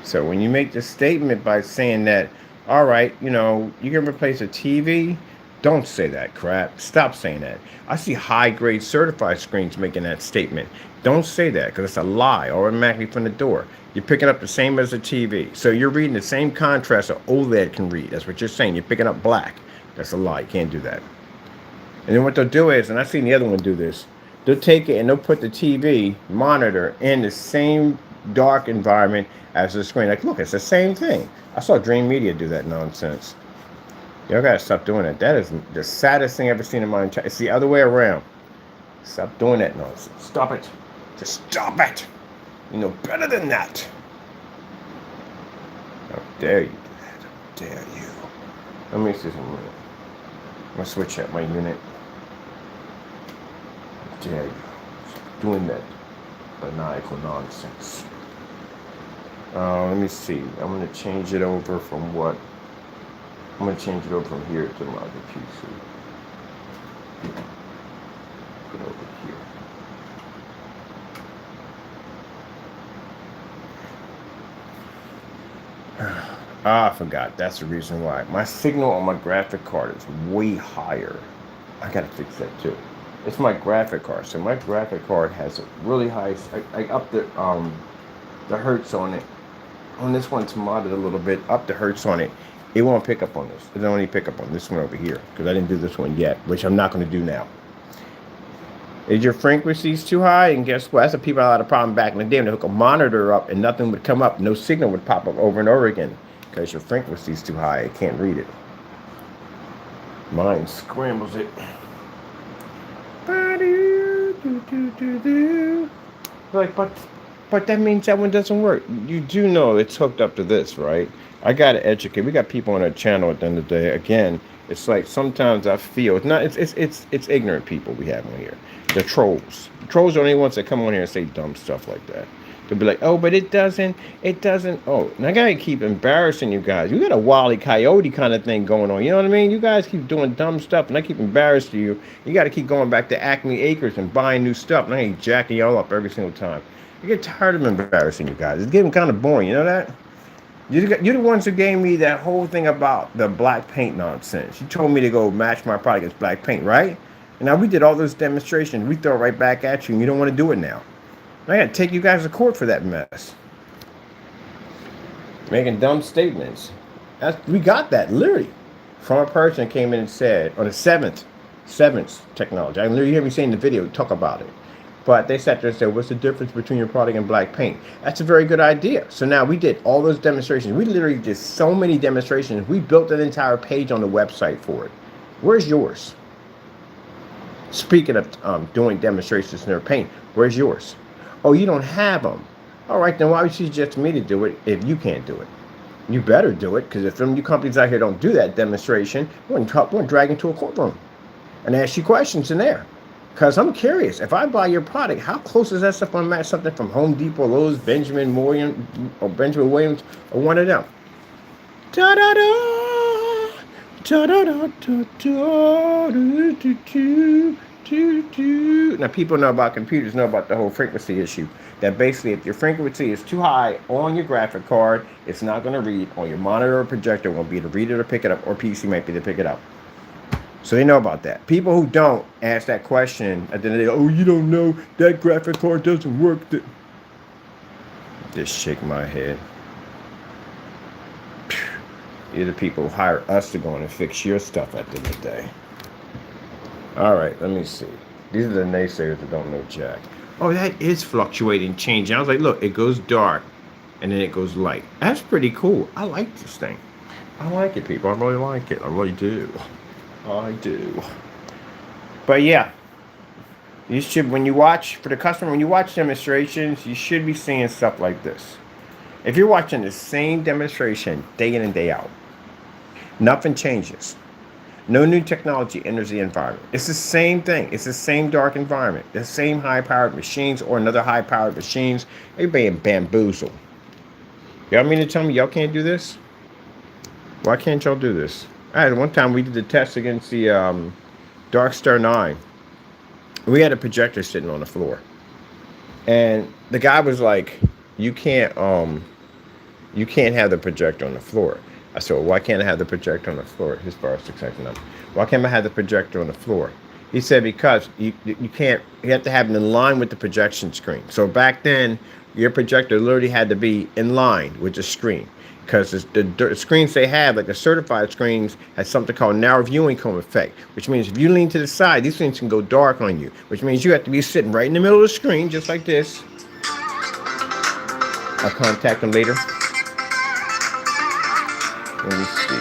So when you make the statement by saying that, all right, you know, you can replace a TV, don't say that crap. Stop saying that. I see high-grade certified screens making that statement. Don't say that, because it's a lie automatically from the door. You're picking up the same as a TV. So you're reading the same contrast an OLED can read. That's what you're saying. You're picking up black. That's a lie. You can't do that. And then what they'll do is, and I've seen the other one do this, they'll take it and they'll put the TV monitor in the same dark environment as the screen. Like, look, it's the same thing. I saw Dream Media do that nonsense. Y'all gotta stop doing that. That is the saddest thing I've ever seen in my entire. It's the other way around. Stop doing that nonsense. Stop it. Just stop it. You know better than that. How dare you do that? How dare you? Let me see something. I'm gonna switch out my unit. How dare you? Doing that maniacal nonsense. Let me see. I'm gonna change it over from what? I'm gonna change it over from here to my other PC. Put it over here. Ah, I forgot. That's the reason why. My signal on my graphic card is way higher. I gotta fix that too. It's my graphic card. So my graphic card has a really high. I up the hertz on it. On this one's modded a little bit. Up the hertz on it. It won't pick up on this. It only pick up on this one over here because I didn't do this one yet, which I'm not going to do now. Is your frequencies too high? And guess what? That's what people had a problem back in the day when they hook a monitor up and nothing would come up. No signal would pop up over and over again because your frequency's too high. It can't read it. Mine scrambles it. Like, but that means that one doesn't work. You do know it's hooked up to this, right? I gotta educate. We got people on our channel at the end of the day. Again, it's like sometimes I feel it's not. It's ignorant people we have on here. The trolls. The trolls are the only ones that come on here and say dumb stuff like that. They'll be like, oh, but it doesn't. Oh, and I gotta keep embarrassing you guys. You got a Wile E. Coyote kind of thing going on. You know what I mean? You guys keep doing dumb stuff, and I keep embarrassing you. You got to keep going back to Acme Acres and buying new stuff, and I ain't jacking y'all up every single time. I get tired of embarrassing you guys. It's getting kind of boring. You know that? You're the ones who gave me that whole thing about the black paint nonsense. You told me to go match my product against black paint, right? And now we did all those demonstrations. We throw it right back at you, and you don't want to do it now. I got to take you guys to court for that mess. Making dumb statements. We got that, literally. From a person that came in and said, on the seventh technology. I literally hear me saying in the video, talk about it. But they sat there and said, what's the difference between your product and black paint? That's a very good idea. So now we did all those demonstrations. We literally did so many demonstrations. We built an entire page on the website for it. Where's yours? Speaking of doing demonstrations in their paint, where's yours? Oh, you don't have them. All right, then why would you suggest me to do it if you can't do it? You better do it, because if some of you companies out here don't do that demonstration, we're going to drag into a courtroom and ask you questions in there. Because I'm curious, if I buy your product, how close is that stuff going to match something from Home Depot, Lowe's, Benjamin Williams, or one of them? Da-da-da, da-da-da, now, people know about computers, know about the whole frequency issue. That basically, if your frequency is too high on your graphic card, it's not going to read. On your monitor or projector, it won't be to read it or pick it up, or PC might be to pick it up. So they know about that. People who don't ask that question, and then they go, oh, you don't know, that graphic card doesn't work. Just shake my head. You're the people who hire us to go in and fix your stuff at the end of the day. All right, let me see. These are the naysayers that don't know jack. Oh, that is fluctuating, changing. I was like, look, it goes dark, and then it goes light. That's pretty cool. I like this thing. I like it, people. I really like it. I really do. I do. But yeah, you should, when you watch, for the customer, when you watch demonstrations, you should be seeing stuff like this. If you're watching the same demonstration day in and day out, nothing changes. No new technology enters the environment. It's the same thing. It's the same dark environment. The same high-powered machines or another high-powered machines. Everybody bamboozled. Y'all mean to tell me y'all can't do this? Why can't y'all do this? One time we did the test against the Darkstar 9. We had a projector sitting on the floor. And the guy was like, you can't have the projector on the floor. I said, well, why can't I have the projector on the floor? His bar is 699. Why can't I have the projector on the floor? He said, because you can't, you have to have it in line with the projection screen. So back then, your projector literally had to be in line with the screen. Because the screens they have, like the certified screens, has something called narrow viewing cone effect, which means if you lean to the side, these things can go dark on you, which means you have to be sitting right in the middle of the screen, just like this. I'll contact them later. Let me see.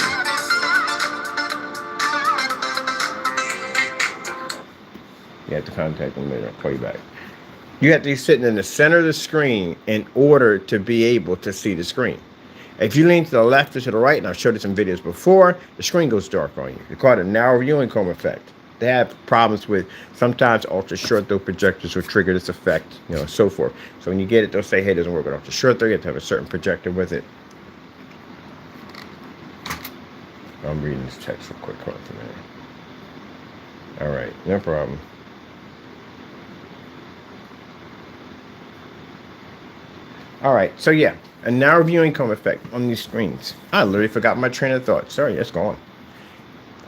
You have to contact them later. I'll call you back. You have to be sitting in the center of the screen in order to be able to see the screen. If you lean to the left or to the right, and I've showed you some videos before, the screen goes dark on you. It's called a narrow viewing cone effect. They have problems with sometimes ultra short throw projectors will trigger this effect, so forth. So when you get it, they'll say, hey, it doesn't work with ultra short throw. You have to have a certain projector with it. I'm reading this text real quick. Hold on a minute. All right, no problem. All right, so yeah, a narrow viewing cone effect on these screens. I literally forgot my train of thought. Sorry, it's gone.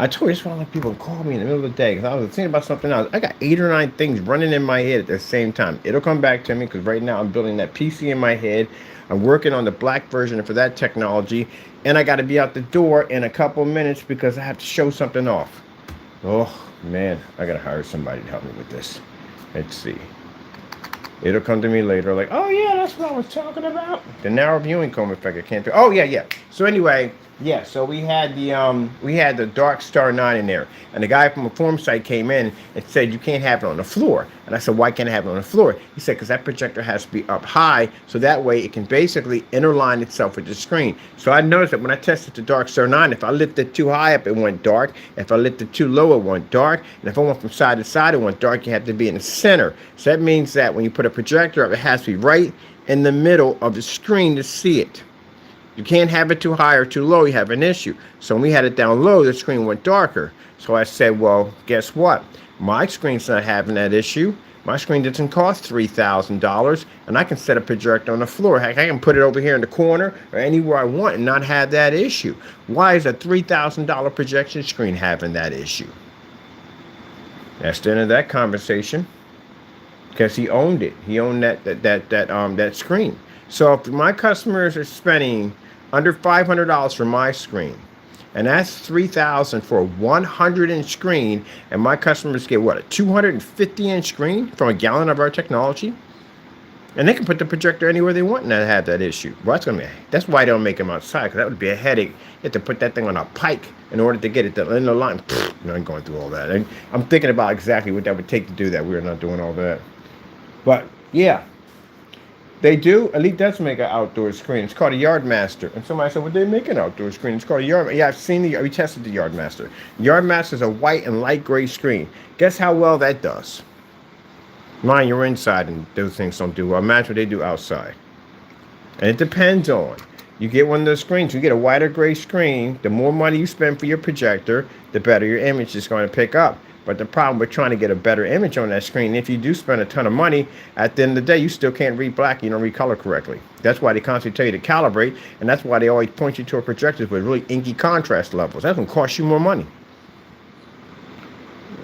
I told you, it's why people call me in the middle of the day because I was thinking about something else. I got 8 or 9 things running in my head at the same time. It'll come back to me because right now I'm building that PC in my head. I'm working on the black version for that technology, and I got to be out the door in a couple minutes because I have to show something off. Oh man, I got to hire somebody to help me with this. Let's see. It'll come to me later, like, oh yeah, that's what I was talking about. The narrow viewing cone effect. I can't do. Oh yeah. So anyway, yeah. So we had the Dark Star 9 in there, and the guy from a forum site came in and said you can't have it on the floor. And I said, why can't I have it on the floor? He said because that projector has to be up high, so that way it can basically interline itself with the screen. So I noticed that when I tested the Dark Star 9, if I lifted too high up, it went dark. If I lifted too low, it went dark. And if I went from side to side, it went dark. You have to be in the center. So that means that when you put a projector up, it has to be right in the middle of the screen to see it. You can't have it too high or too low, you have an issue. So when we had it down low, the screen went darker. So I said, well, guess what? My screen's not having that issue. My screen doesn't cost $3,000, and I can set a projector on the floor. Heck, I can put it over here in the corner or anywhere I want and not have that issue. Why is a $3,000 projection screen having that issue? That's the end of that conversation. Because he owned it. He owned that screen. So if my customers are spending under $500 for my screen, and that's $3,000 for a 100-inch screen, and my customers get what, a 250-inch screen from a gallon of our technology, and they can put the projector anywhere they want and not have that issue. Well, that's why they don't make them outside, because that would be a headache. You have to put that thing on a pike in order to get it in the line. I'm going through all that. I'm thinking about exactly what that would take to do that. We're not doing all that. But yeah, they do. Elite does make an outdoor screen. It's called a Yardmaster. And somebody said, well, they make an outdoor screen. It's called a Yardmaster. Yeah, I've seen we tested the Yardmaster. Yardmaster is a white and light gray screen. Guess how well that does? Mine, you're inside and those things don't do well. Imagine what they do outside. And it depends on. You get one of those screens, you get a whiter gray screen, the more money you spend for your projector, the better your image is going to pick up. But the problem with trying to get a better image on that screen, if you do spend a ton of money, at the end of the day, you still can't read black, you don't read color correctly. That's why they constantly tell you to calibrate, and that's why they always point you to a projector with really inky contrast levels. That's going to cost you more money.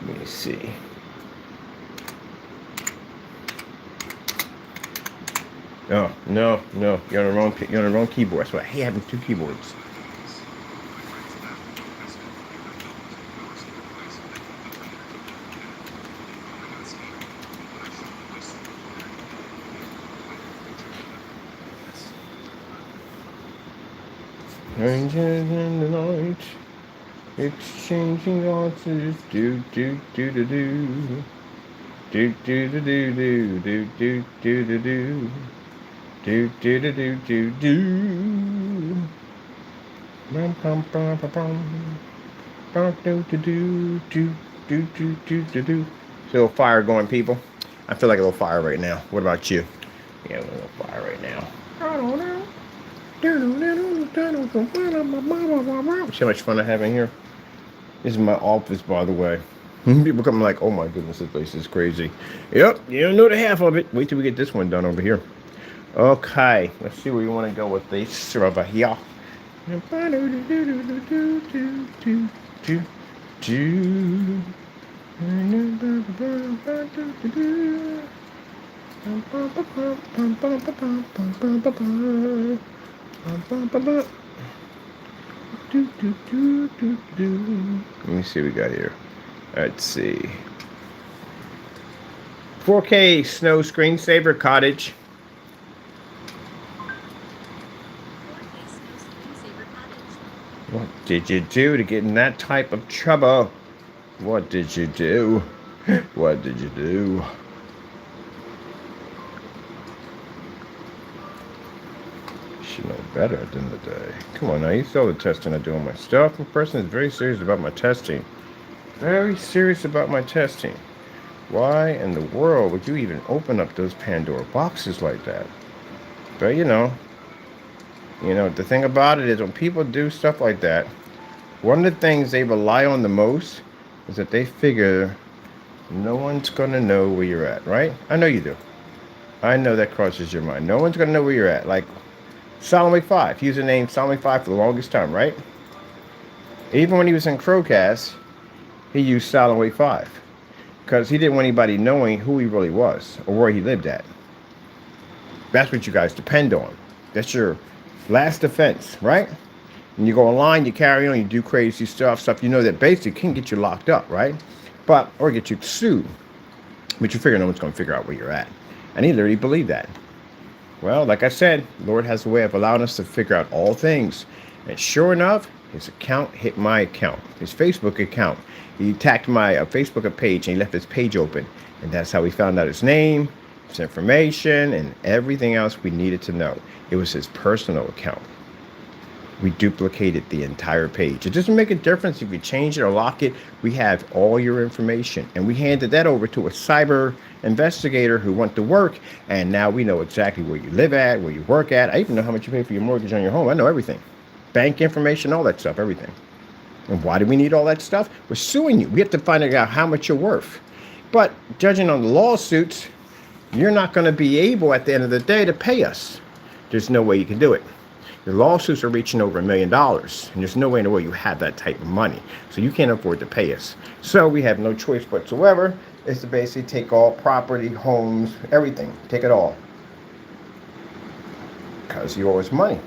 Let me see. Oh, no, you're on the wrong keyboard. That's why I hate having 2 keyboards. Angels in the night, exchanging answers, do do do do do, do do do do do do do do do. Do do do do do do. Bum bum bum bum bum. Bum do do do do do do do do do. Little fire going, people. I feel like a little fire right now. What about you? Yeah, a little fire right now. I don't know. See how much fun I have in here? This is my office, by the way. People come like, oh my goodness, this place is crazy. Yep, you don't know the half of it. Wait till we get this one done over here. Okay, let's see where you want to go with this over here. Let me see what we got here. Let's see. 4K Snow Screensaver Cottage. What did you do to get in that type of trouble? What did you do? What did you do? better at the end of the day. Come on now, you saw the testing I do on my stuff. The person is very serious about my testing. Very serious about my testing. Why in the world would you even open up those Pandora boxes like that? But the thing about it is when people do stuff like that, one of the things they rely on the most is that they figure no one's gonna know where you're at, right? I know you do. I know that crosses your mind. No one's gonna know where you're at. Like Solomon 5. He used the name Solomon 5 for the longest time, right? Even when he was in Crowcast, he used Solomon 5 because he didn't want anybody knowing who he really was or where he lived at. That's what you guys depend on. That's your last defense, right? When you go online, you carry on, you do crazy stuff you know that basically can get you locked up, right? Or get you sued. But you figure no one's going to figure out where you're at. And he literally believed that. Well, like I said, Lord has a way of allowing us to figure out all things. And sure enough, his account hit my account, his Facebook account. He attacked my Facebook page and he left his page open. And that's how we found out his name, his information, and everything else we needed to know. It was his personal account. We duplicated the entire page. It doesn't make a difference if you change it or lock it. We have all your information. And we handed that over to a cyber investigator who went to work. And now we know exactly where you live at, where you work at. I even know how much you pay for your mortgage on your home. I know everything. Bank information, all that stuff, everything. And why do we need all that stuff? We're suing you. We have to find out how much you're worth. But judging on the lawsuits, you're not going to be able at the end of the day to pay us. There's no way you can do it. Your lawsuits are reaching over $1 million, and there's no way in the world you have that type of money. So you can't afford to pay us. So we have no choice whatsoever is to basically take all property, homes, everything. Take it all. Because you owe us money.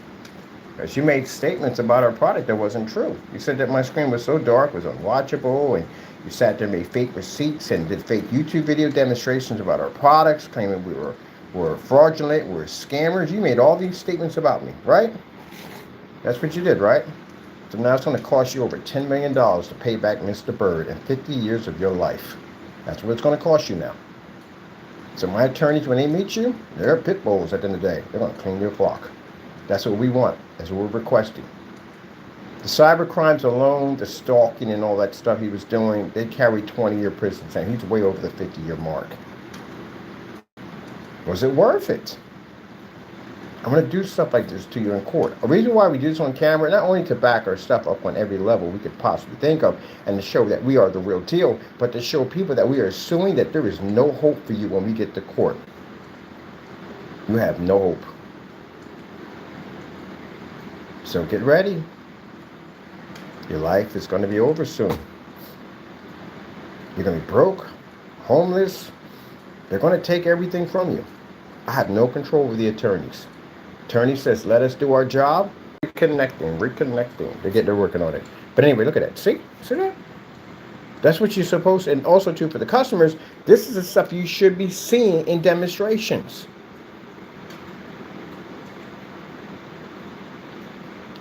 Because you made statements about our product that wasn't true. You said that my screen was so dark, was unwatchable, and you sat there and made fake receipts and did fake YouTube video demonstrations about our products, claiming we're fraudulent, we're scammers. You made all these statements about me, right? That's what you did, right? So now it's going to cost you over $10 million to pay back Mr. Bird and 50 years of your life. That's what it's going to cost you now. So my attorneys, when they meet you, they're pit bulls at the end of the day. They're going to clean your clock. That's what we want. That's what we're requesting. The cyber crimes alone, the stalking and all that stuff he was doing, they carry 20-year prison sentence. He's way over the 50-year mark. Was it worth it? I'm going to do stuff like this to you in court. A reason why we do this on camera, not only to back our stuff up on every level we could possibly think of and to show that we are the real deal, but to show people that we are assuming that there is no hope for you when we get to court. You have no hope. So get ready. Your life is going to be over soon. You're going to be broke, homeless. They're going to take everything from you. I have no control over the attorneys. Attorney says, let us do our job. Reconnecting. They're working on it. But anyway, look at that. See that? That's what you're supposed to, and also too for the customers, this is the stuff you should be seeing in demonstrations.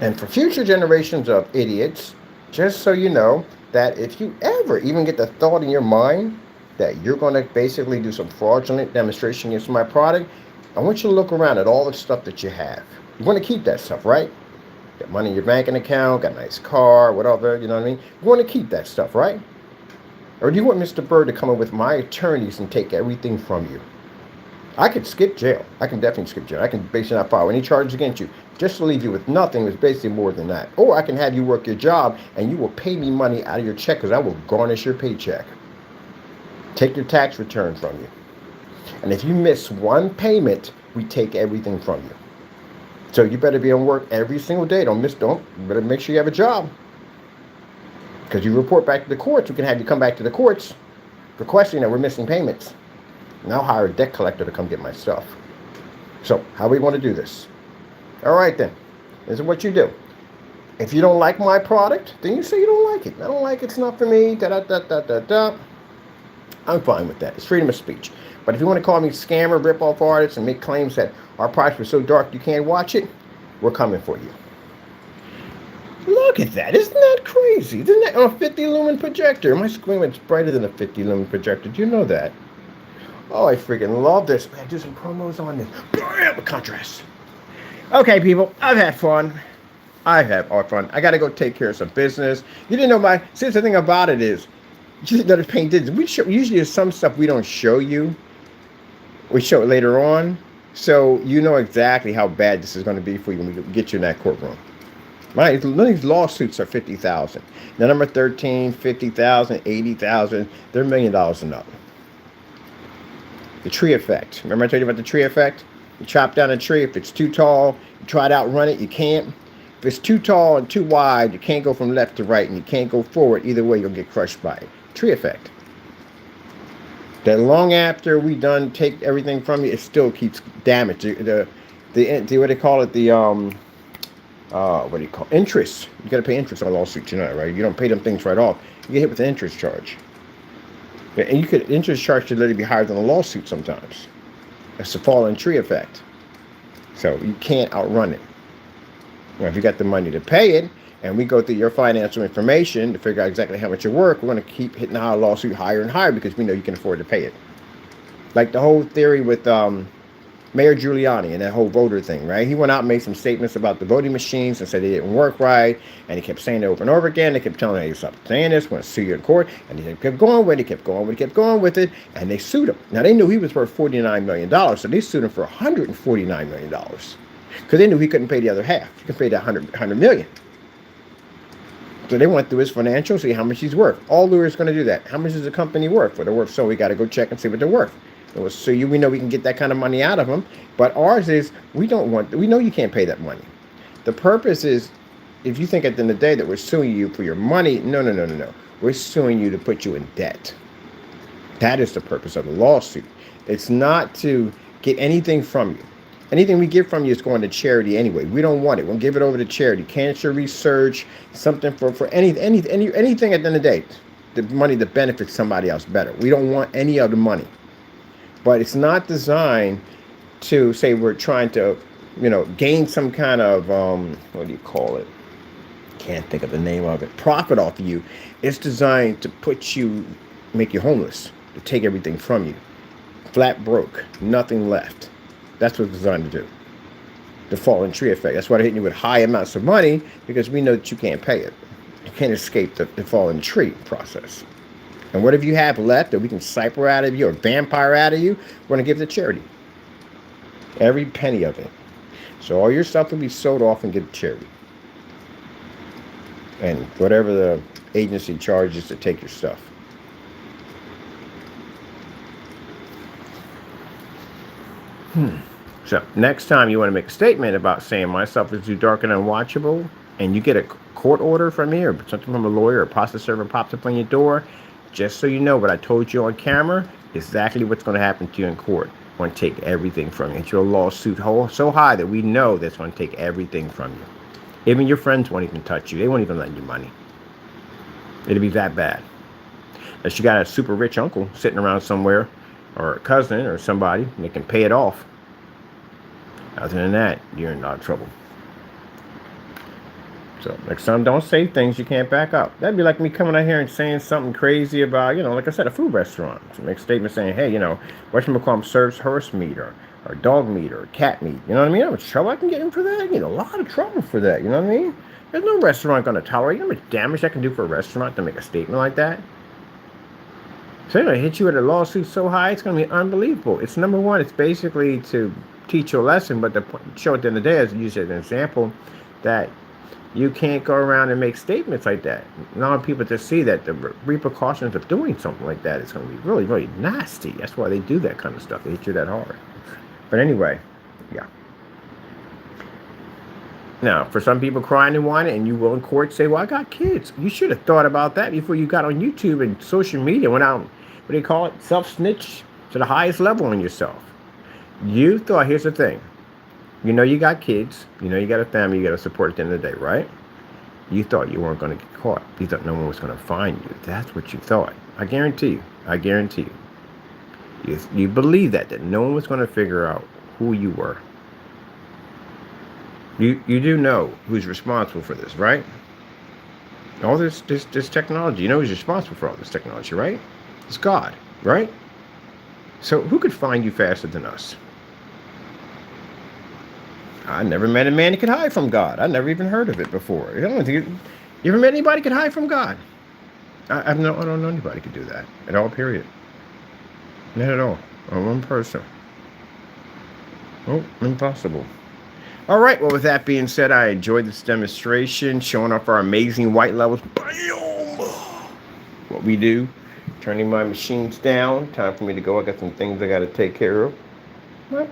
And for future generations of idiots, just so you know that if you ever even get the thought in your mind that you're going to basically do some fraudulent demonstration against my product, I want you to look around at all the stuff that you have. You want to keep that stuff, right? Got money in your banking account, got a nice car, whatever, you know what I mean? You want to keep that stuff, right? Or do you want Mr. Bird to come in with my attorneys and take everything from you? I could skip jail. I can definitely skip jail. I can basically not file any charges against you. Just to leave you with nothing is basically more than that. Or I can have you work your job and you will pay me money out of your check because I will garnish your paycheck. Take your tax return from you. And if you miss one payment, we take everything from you. So you better be on work every single day. You better make sure you have a job. Because you report back to the courts, we can have you come back to the courts requesting that we're missing payments. And I'll hire a debt collector to come get my stuff. So how we want to do this? All right then. This is what you do. If you don't like my product, then you say you don't like it. I don't like it. It's not for me. I'm fine with that. It's freedom of speech. But if you want to call me scammer, rip-off artist, and make claims that our products were so dark you can't watch it, we're coming for you. Look at that. Isn't that crazy? Isn't that on a 50 lumen projector? My screen was brighter than a 50 lumen projector. Do you know that? Oh, I freaking love this. Man, do some promos on this. Bam! Contrast. Okay, people, I've had fun. I have all fun. I got to go take care of some business. You didn't know my. See, the thing about it is, you didn't know the paint did. We show, usually there's some stuff we don't show you. We show it later on, so you know exactly how bad this is going to be for you when we get you in that courtroom. Right? None of these lawsuits are 50,000. The number 13, 50,000, 80,000. They're $1,000,000 and up. The tree effect. Remember I told you about the tree effect? You chop down a tree. If it's too tall, you try to outrun it. You can't. If it's too tall and too wide, you can't go from left to right, and you can't go forward. Either way, you'll get crushed by it. Tree effect. That long after we done take everything from you, it still keeps damage. The what do they call it? The what do you call it? Interest? You got to pay interest on lawsuits, you know, right? You don't pay them things right off. You get hit with an interest charge, and you could interest charge should literally be higher than a lawsuit sometimes. That's the fallen tree effect. So you can't outrun it. Now, if you got the money to pay it, and we go through your financial information to figure out exactly how much you work, we're going to keep hitting our lawsuit higher and higher because we know you can afford to pay it. Like the whole theory with Mayor Giuliani and that whole voter thing, right? He went out and made some statements about the voting machines and said they didn't work right, and he kept saying it over and over again. They kept telling him, hey, stop saying this, we're going to sue you in court, and he kept going with it, kept going with it, and they sued him. Now, they knew he was worth $49 million, so they sued him for $149 million because they knew he couldn't pay the other half. He could pay that $100 million. So they went through his financials, see how much he's worth. All lawyers going to do that. How much is the company worth? Well, they're worth, so we got to go check and see what they're worth. So we know we can get that kind of money out of them, but ours is we know you can't pay that money. The purpose is, if you think at the end of the day that we're suing you for your money, no. We're suing you to put you in debt. That is the purpose of the lawsuit. It's not to get anything from you. Anything we get from you is going to charity anyway. We don't want it. We'll give it over to charity. Cancer research, something for anything at the end of the day. The money that benefits somebody else better. We don't want any other money. But it's not designed to say we're trying to, gain some kind of, what do you call it? Can't think of the name of it. Profit off of you. It's designed to make you homeless, to take everything from you. Flat broke, nothing left. That's what it's designed to do. The fallen tree effect. That's why they're hitting you with high amounts of money, because we know that you can't pay it. You can't escape the fallen tree process. And whatever you have left that we can cipher out of you or vampire out of you, we're going to give it to charity. Every penny of it. So all your stuff will be sold off and give to charity. And whatever the agency charges to take your stuff. So next time you want to make a statement about saying my stuff is too dark and unwatchable, and you get a court order from me or something from a lawyer, or a process server pops up on your door, just so you know what I told you on camera, exactly what's going to happen to you in court. I'm going to take everything from you. It's your lawsuit so high that we know that's going to take everything from you. Even your friends won't even touch you. They won't even lend you money. It'll be that bad. Unless you got a super rich uncle sitting around somewhere, or a cousin or somebody, and they can pay it off. Other than that, you're in a lot of trouble. So next time, don't say things you can't back up. That'd be like me coming out here and saying something crazy about, like I said, a food restaurant. To make a statement saying, hey, whatchamacallit serves horse meat or dog meat or cat meat. You know what I mean? How much trouble I can get in for that? A lot of trouble for that. You know what I mean? There's no restaurant going to tolerate. You know how much damage I can do for a restaurant to make a statement like that? So they're going to hit you with a lawsuit so high, it's going to be unbelievable. It's number one, it's basically to teach you a lesson, but to show at the end of the day, as you use as an example, that you can't go around and make statements like that. A lot of people just see that the repercussions of doing something like that is going to be really, really nasty. That's why they do that kind of stuff. They hit you that hard. But anyway, yeah. Now, for some people crying and whining, and you will in court say, well, I got kids. You should have thought about that before you got on YouTube and social media, went out, what do you call it, self-snitch to the highest level on yourself. You thought, here's the thing. You got kids. You got a family you got to support at the end of the day, right? You thought you weren't going to get caught. You thought no one was going to find you. That's what you thought. I guarantee you. You believe that no one was going to figure out who you were. You do know who's responsible for this, right? All this technology. You know who's responsible for all this technology, right? It's God, right? So who could find you faster than us? I never met a man that could hide from God. I never even heard of it before. I don't think you ever met anybody could hide from God? I don't know anybody could do that at all. Period. Not at all. Or one person. Oh, impossible. All right. Well, with that being said, I enjoyed this demonstration showing off our amazing white levels. Bam! What we do. Turning my machines down. Time for me to go. I got some things I got to take care of. Isn't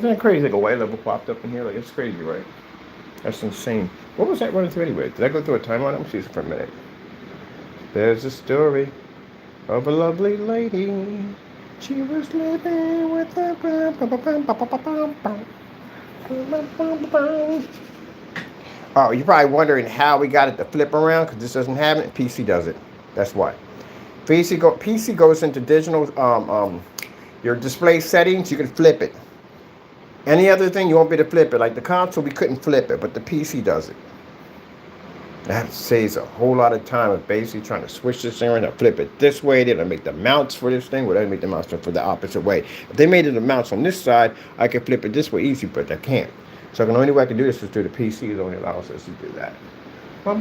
that crazy? Like a white level popped up in here. Like, it's crazy, right? That's insane. What was that running through anyway? Did I go through a timeline? Let me see this for a minute. There's a story of a lovely lady. She was living with a... Oh, you're probably wondering how we got it to flip around, because this doesn't have it. PC does it. That's why. PC goes into digital, your display settings. You can flip it. Any other thing, you won't be able to flip it. Like the console, we couldn't flip it, but the PC does it. That saves a whole lot of time of basically trying to switch this thing around and flip it this way. They're going to make the mounts for this thing. Well, they make the mounts for the opposite way. If they made it the mounts on this side, I could flip it this way easy, but I can't. So the only way I can do this is through the PC. It only allows us to do that. All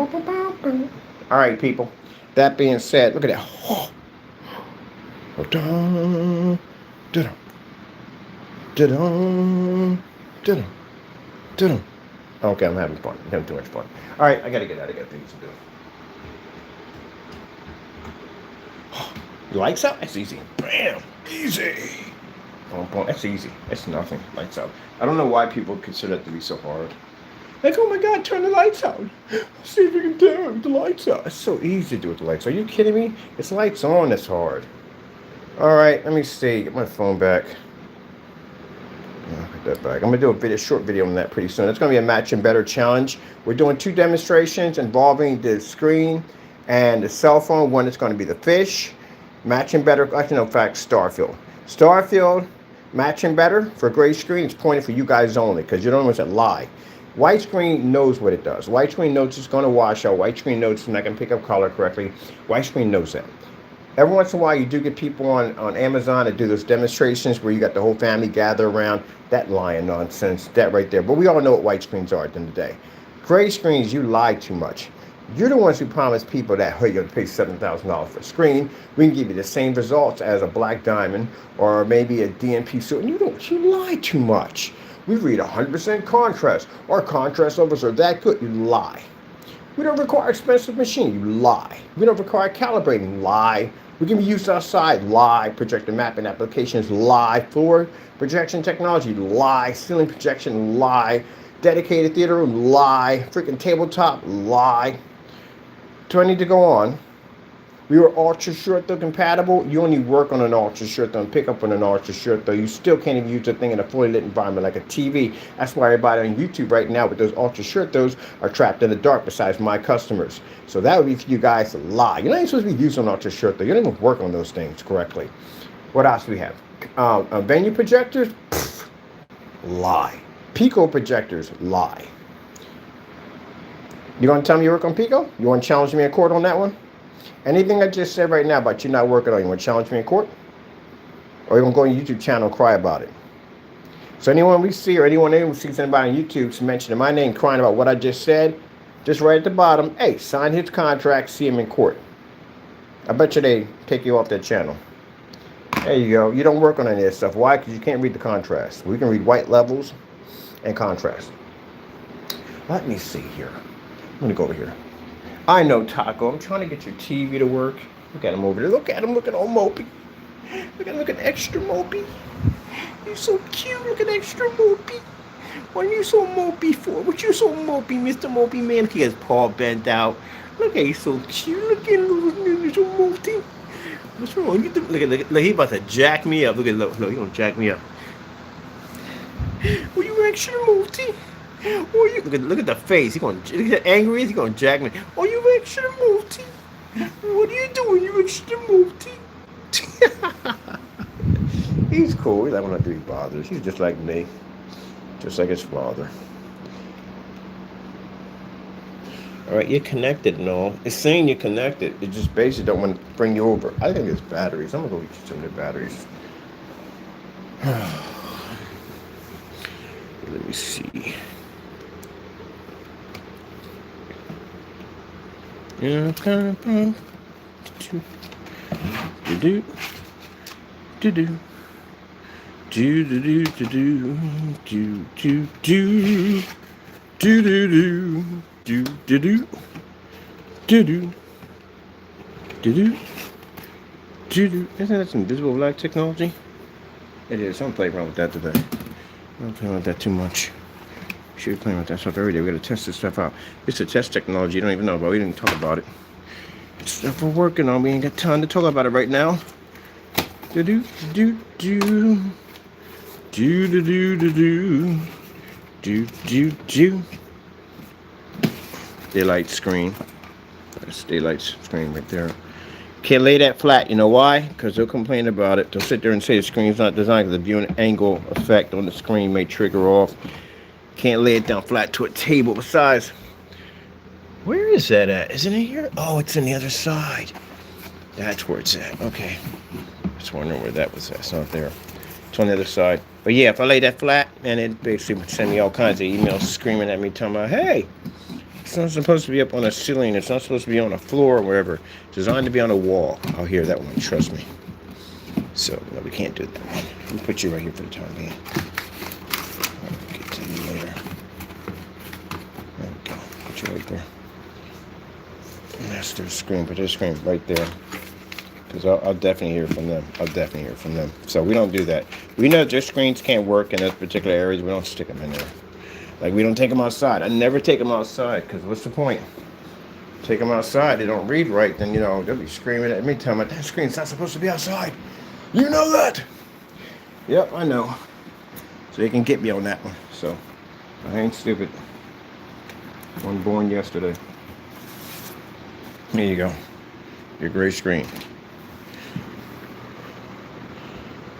right, people. That being said, look at that. Oh. Da-dum, da-dum, da-dum, da-dum, da-dum. Okay, I'm having fun. I'm having too much fun. All right, I got to get out. I got things to do. Lights out? That's easy. Bam! Easy. That's easy. That's nothing. Lights out. I don't know why people consider that to be so hard. Like, oh my God, turn the lights out. See if you can turn the lights out. It's so easy to do with the lights. Are you kidding me? It's lights on that's hard. All right, let me see. Get my phone back. Put that back. I'm going to do a short video on that pretty soon. It's going to be a matching better challenge. We're doing 2 demonstrations involving the screen and the cell phone. One is going to be the fish. Matching better, actually no, in fact, Starfield. Starfield, matching better for gray screen. It's pointed for you guys only, because you're the ones that lie. White screen knows what it does. White screen knows it's going to wash out. White screen knows it's not going to pick up color correctly. White screen knows that. Every once in a while, you do get people on Amazon that do those demonstrations where you got the whole family gather around. That lying nonsense, that right there. But we all know what white screens are at the end of the day. Gray screens, you lie too much. You're the ones who promise people that, hey, you're going to pay $7,000 for a screen. We can give you the same results as a black diamond or maybe a DNP suit. And you lie too much. We read 100% contrast. Our contrast levels are that good. You lie. We don't require expensive machine. You lie. We don't require calibrating. Lie. We can be used outside. Lie. Projector mapping applications. Lie. Floor projection technology. Lie. Ceiling projection. Lie. Dedicated theater room. Lie. Freaking tabletop. Lie. Do I need to go on? We were ultra short though compatible. You only work on an ultra short though and pick up on an ultra short though. You still can't even use the thing in a fully lit environment like a TV. That's why everybody on YouTube right now with those ultra short those are trapped in the dark besides my customers. So that would be for you guys to lie. You're not even supposed to be using an ultra short though. You don't even work on those things correctly. What else do we have? Venue projectors? Pfft, lie. Pico projectors? Lie. You gonna tell me you work on Pico? You want to challenge me in court on that one? Anything I just said right now about you not working on, you want to challenge me in court? Or you want to go on your YouTube channel and cry about it? So anyone we see or anyone who sees anybody on YouTube mentioning my name crying about what I just said, just right at the bottom, hey, sign his contract, see him in court. I bet you they take you off that channel. There you go. You don't work on any of this stuff. Why? Because you can't read the contrast. We can read white levels and contrast. Let me see here. I'm going to go over here. I know, Taco. I'm trying to get your TV to work. Look at him over there. Look at him looking all mopey. Look at him looking extra mopey. You're so cute looking extra mopey. What are you so mopey for? What you so mopey, Mr. Mopey Man? He has paw bent out. Look at he's so cute looking. You're so mopey. What's wrong? Look, he about to jack me up. Look, he gonna jack me up. Were you extra mopey? Oh, look at the face. Look at angry. He's gonna jack me. Oh, you extra multi. What are you doing? You extra multi. He's cool. He's like when I do he bothers. He's just like me, just like his father. All right, you're connected and all. It's saying you're connected. It just basically don't want to bring you over. I think it's batteries. I'm gonna go get some new batteries. Let me see. Yeah, kind of fun. Do do do do do do do do do do do do do do do do do do do. Isn't that some invisible light technology? It is. I'm playing around with that today. I don't play with that too much. Should be playing with that stuff every day. We gotta test this stuff out. It's a test technology you don't even know about. We didn't talk about it. It's stuff we're working on. We ain't got time to talk about it right now. Do do do do do do do do do do do. Daylight screen. That's daylight screen right there. Can't lay that flat. You know why? Because they'll complain about it. They'll sit there and say the screen's not designed because the viewing angle effect on the screen may trigger off. Can't lay it down flat to a table. Besides, where is that at? Isn't it here? Oh, it's on the other side. That's where it's at. Okay. Just wondering where that was at. It's not there. It's on the other side. But yeah, if I lay that flat, man, it basically would send me all kinds of emails screaming at me, telling me, hey, it's not supposed to be up on a ceiling. It's not supposed to be on a floor or wherever. It's designed to be on a wall. I'll hear that one. Trust me. So, no, we can't do that one. Let me put you right here for the time being. I'll get to you later. There we go. Put you right there. And that's their screen. Put their screen right there. Because I'll definitely hear from them. I'll definitely hear from them. So we don't do that. We know their screens can't work in those particular areas. We don't stick them in there. Like, we don't take them outside. I never take them outside, because what's the point? Take them outside, they don't read right, then, you know, they'll be screaming at me, telling me, that screen's not supposed to be outside. You know that? Yep, I know. So they can get me on that one. So, I ain't stupid. One born yesterday. There you go. Your gray screen.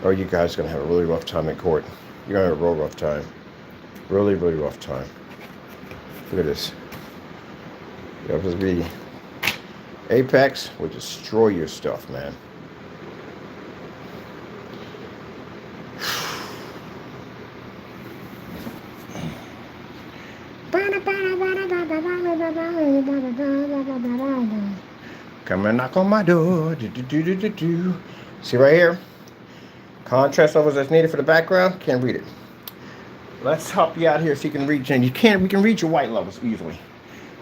Or you guys are going to have a really rough time in court. You're going to have a real rough time. Really, really rough time. Look at this. That was the Apex will destroy your stuff, man. Come and knock on my door. Do, do, do, do, do, do. See right here? Contrast levels that's needed for the background. Can't read it. Let's help you out here so you can reach, and we can reach your white levels easily.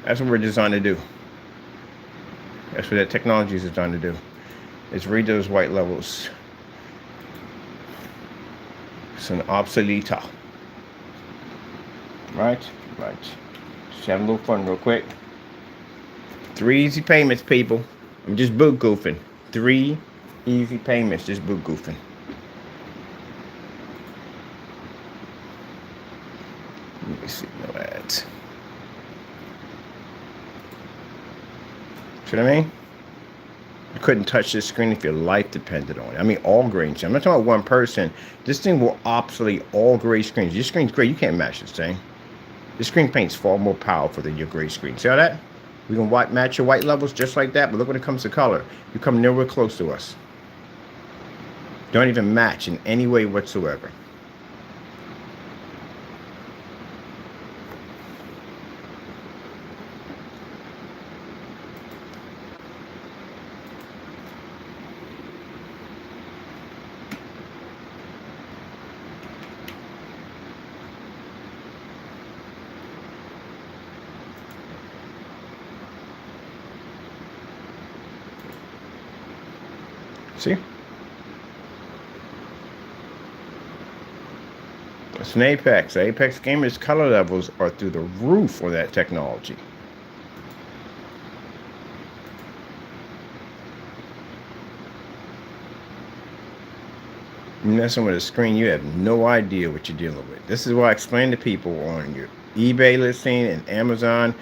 That's what we're designed to do. That's what that technology is designed to do. Is read those white levels. It's an obsoleta. Right? Right. Just having a little fun real quick. 3 easy payments, people. I'm just boot goofing. 3 easy payments, just boot goofing. Let me see, no ads. See what I mean? You couldn't touch this screen if your life depended on it. I mean, all gray screens. I'm not talking about one person. This thing will obsolete all gray screens. Your screen's gray. You can't match this thing. The screen paint's far more powerful than your gray screen. See how that? We can match your white levels just like that, but look when it comes to color. You come nowhere close to us. Don't even match in any way whatsoever. See? It's an Apex. The Apex Gamer's color levels are through the roof on that technology. You're messing with a screen, you have no idea what you're dealing with. This is why I explain to people on your eBay listing and Amazon,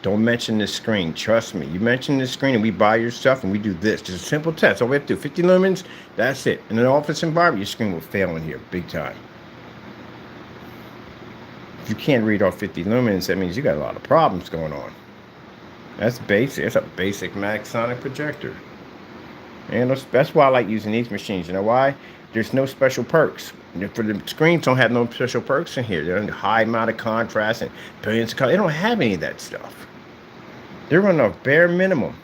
don't mention this screen. Trust me. You mention this screen and we buy your stuff and we do this. Just a simple test. All we have to do, 50 lumens, that's it. In an office environment, your screen will fail in here big time. If you can't read off 50 lumens, that means you got a lot of problems going on. That's basic. It's a basic Maxonic projector. And that's why I like using these machines. You know why? There's no special perks. For the screens don't have no special perks in here. They're high amount of contrast and billions of colors. They don't have any of that stuff. They're running a bare minimum.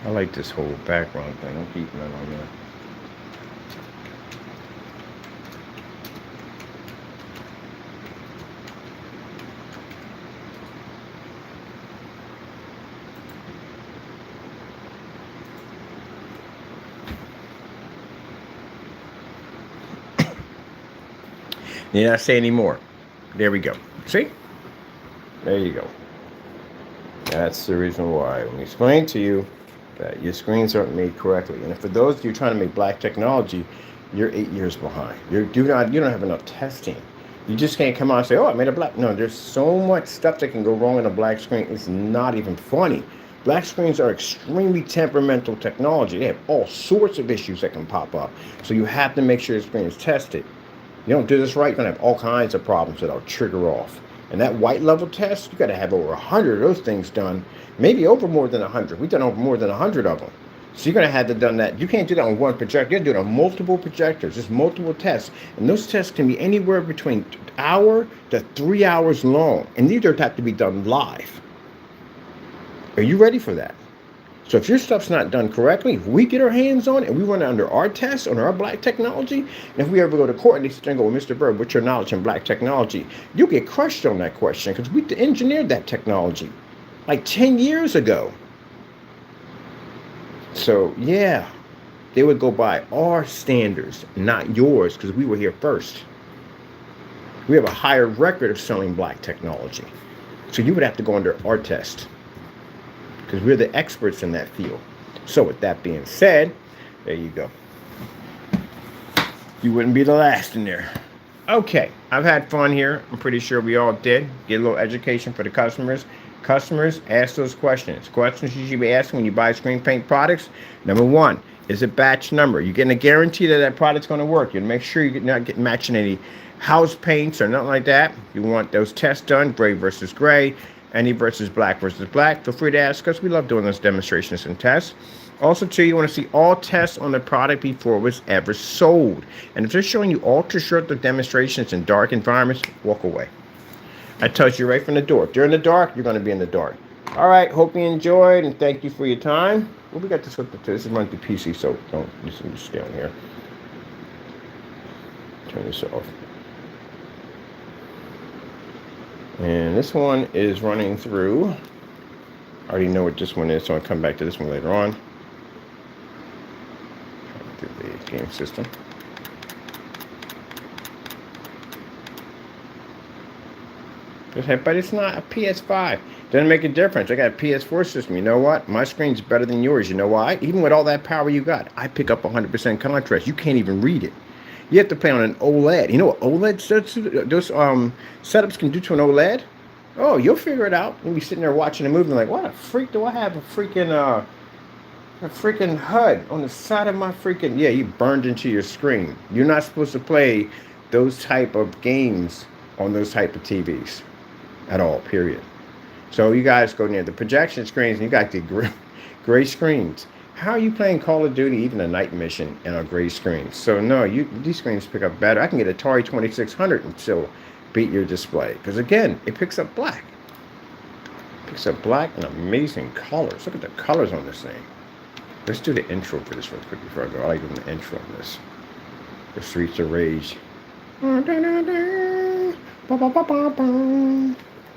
I like this whole background thing. I'm keeping it on there. Need not say any more. There we go. See? There you go. That's the reason why. When we explain to you that your screens aren't made correctly, and for those of you trying to make black technology, you're 8 years behind. You don't have enough testing. You just can't come out and say, "Oh, I made a black." No, there's so much stuff that can go wrong in a black screen. It's not even funny. Black screens are extremely temperamental technology. They have all sorts of issues that can pop up. So you have to make sure your screen is tested. You don't do this right, you're going to have all kinds of problems that'll trigger off. And that white level test, you got to have over 100 of those things done, maybe over more than 100. We've done over more than 100 of them. So you're going to have to done that. You can't do that on one projector. You're doing it on multiple projectors. There's multiple tests. And those tests can be anywhere between an hour to 3 hours long. And these have to be done live. Are you ready for that? So if your stuff's not done correctly, if we get our hands on it and we run it under our tests, on our black technology, and if we ever go to court and they sit there and go, well, Mr. Bird, what's your knowledge in black technology? You'll get crushed on that question because we engineered that technology like 10 years ago. So, yeah, they would go by our standards, not yours, because we were here first. We have a higher record of selling black technology. So you would have to go under our test, because we're the experts in that field. So with that being said, there you go. You wouldn't be the last in there. Okay, I've had fun here. I'm pretty sure we all did. Get a little education for the customers. Customers, ask those questions. Questions you should be asking when you buy screen paint products. Number one, is it batch number? You're getting a guarantee that that product's going to work. You make sure you're not matching any house paints or nothing like that. You want those tests done, gray versus gray. Any versus black versus black. Feel free to ask us. We love doing those demonstrations and tests. Also, too, you want to see all tests on the product before it was ever sold. And if they're showing you ultra short demonstrations in dark environments, walk away. I tells you right from the door. If you're in the dark, you're going to be in the dark. All right. Hope you enjoyed, and thank you for your time. Well, we got this hooked up to this. Is running through PC, so don't just stay on here. Turn this off. And this one is running through. I already know what this one is, so I'll come back to this one later on. Through the game system. But it's not a PS5. Doesn't make a difference. I got a PS4 system. You know what? My screen's better than yours. You know why? Even with all that power you got, I pick up 100% contrast. You can't even read it. You have to play on an OLED. You know what OLED those setups can do to an OLED? Oh, you'll figure it out. You'll be sitting there watching a movie like, what a freak do I have a freaking HUD on the side of my freaking... Yeah, you burned into your screen. You're not supposed to play those type of games on those type of TVs at all, period. So you guys go near the projection screens and you got the gray screens. How are you playing Call of Duty, even a night mission, and a gray screen? So no, these screens pick up better. I can get Atari 2600 and still beat your display. Because again, it picks up black. It picks up black and amazing colors. Look at the colors on this thing. Let's do the intro for this real quick before I go. I like doing the intro on this. The Streets of Rage.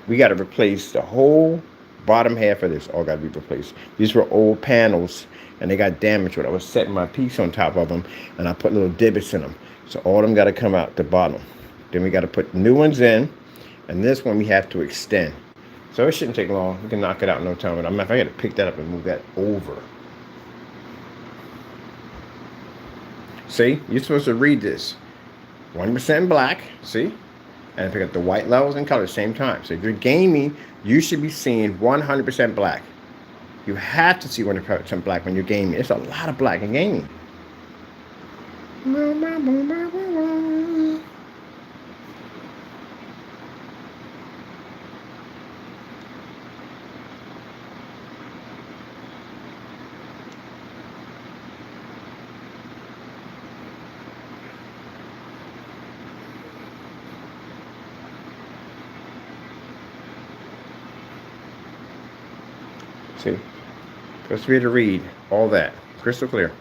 We got to replace the whole bottom half of this. All got to be replaced. These were old panels, and they got damaged when I was setting my piece on top of them, and I put little divots in them. So all of them got to come out the bottom. Then we got to put new ones in, and this one we have to extend. So it shouldn't take long. We can knock it out in no time. But I got to pick that up and move that over. See, you're supposed to read this. 1% black, see? And pick up the white levels and colors same time. So if you're gaming, you should be seeing 100% black. You have to see 100% black when you're gaming. It's a lot of black in gaming. See, supposed to be able to read all that crystal clear.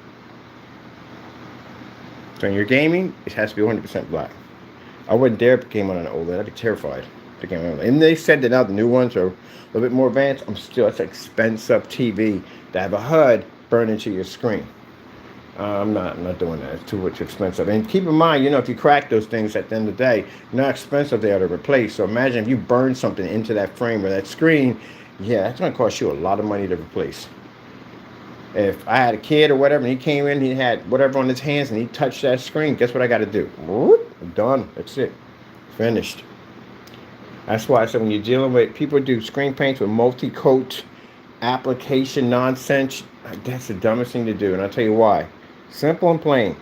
So when you're gaming, it has to be 100% black. I wouldn't dare put game on an OLED. I'd be terrified. And they said that now the new ones are a little bit more advanced. It's expensive TV to have a HUD burn into your screen. I'm not doing that. It's too much expensive. And keep in mind, if you crack those things at the end of the day, you know how expensive they are to replace. So imagine if you burn something into that frame or that screen, yeah, that's going to cost you a lot of money to replace. If I had a kid or whatever, and he came in, he had whatever on his hands, and he touched that screen, guess what I got to do? Whoop, I'm done. That's it. Finished. That's why I said when you're dealing with people do screen paints with multi-coat application nonsense, that's the dumbest thing to do. And I'll tell you why. Simple and plain.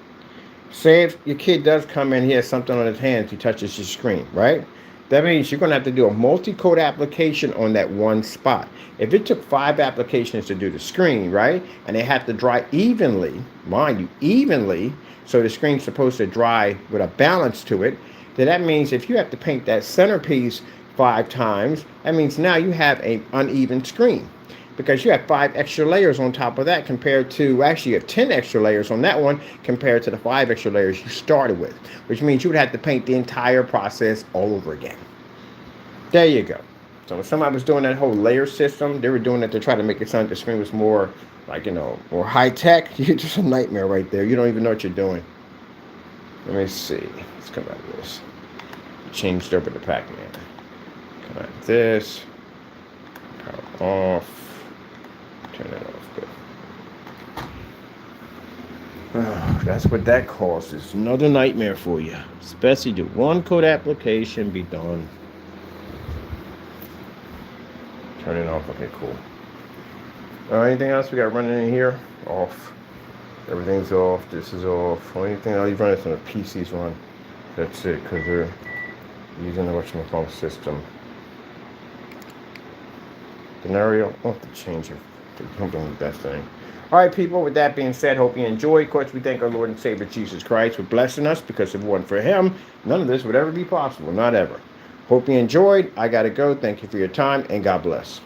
Say if your kid does come in, he has something on his hands, he touches your screen, right? That means you're going to have to do a multi-coat application on that one spot. If it took 5 applications to do the screen, right, and they have to dry evenly, mind you, evenly, so the screen's supposed to dry with a balance to it, then that means if you have to paint that centerpiece 5 times, that means now you have an uneven screen. Because you have 5 extra layers on top of that compared to, actually you have 10 extra layers on that one compared to the 5 extra layers you started with. Which means you would have to paint the entire process all over again. There you go. So when somebody was doing that whole layer system, they were doing it to try to make it sound like the screen was more, like, more high-tech. You're just a nightmare right there. You don't even know what you're doing. Let me see. Let's come out of this. Changed over to Pac-Man. Come out of this. Power off. Turn it off. Good. Oh, that's what that causes. Another nightmare for you. Especially do 1 coat application, be done. Turn it off. Okay, cool. Anything else we got running in here? Off. Everything's off. This is off. Only thing I'll leave running is when the PC's run. That's it, because they're using the whatchamacallit system. Scenario. I'll have to change it. Something the best thing. All right, people, with that being said, hope you enjoyed. Of course, we thank our Lord and Savior Jesus Christ for blessing us, because if it wasn't for him, none of this would ever be possible. Not ever. Hope you enjoyed. I got to go. Thank you for your time, and God bless.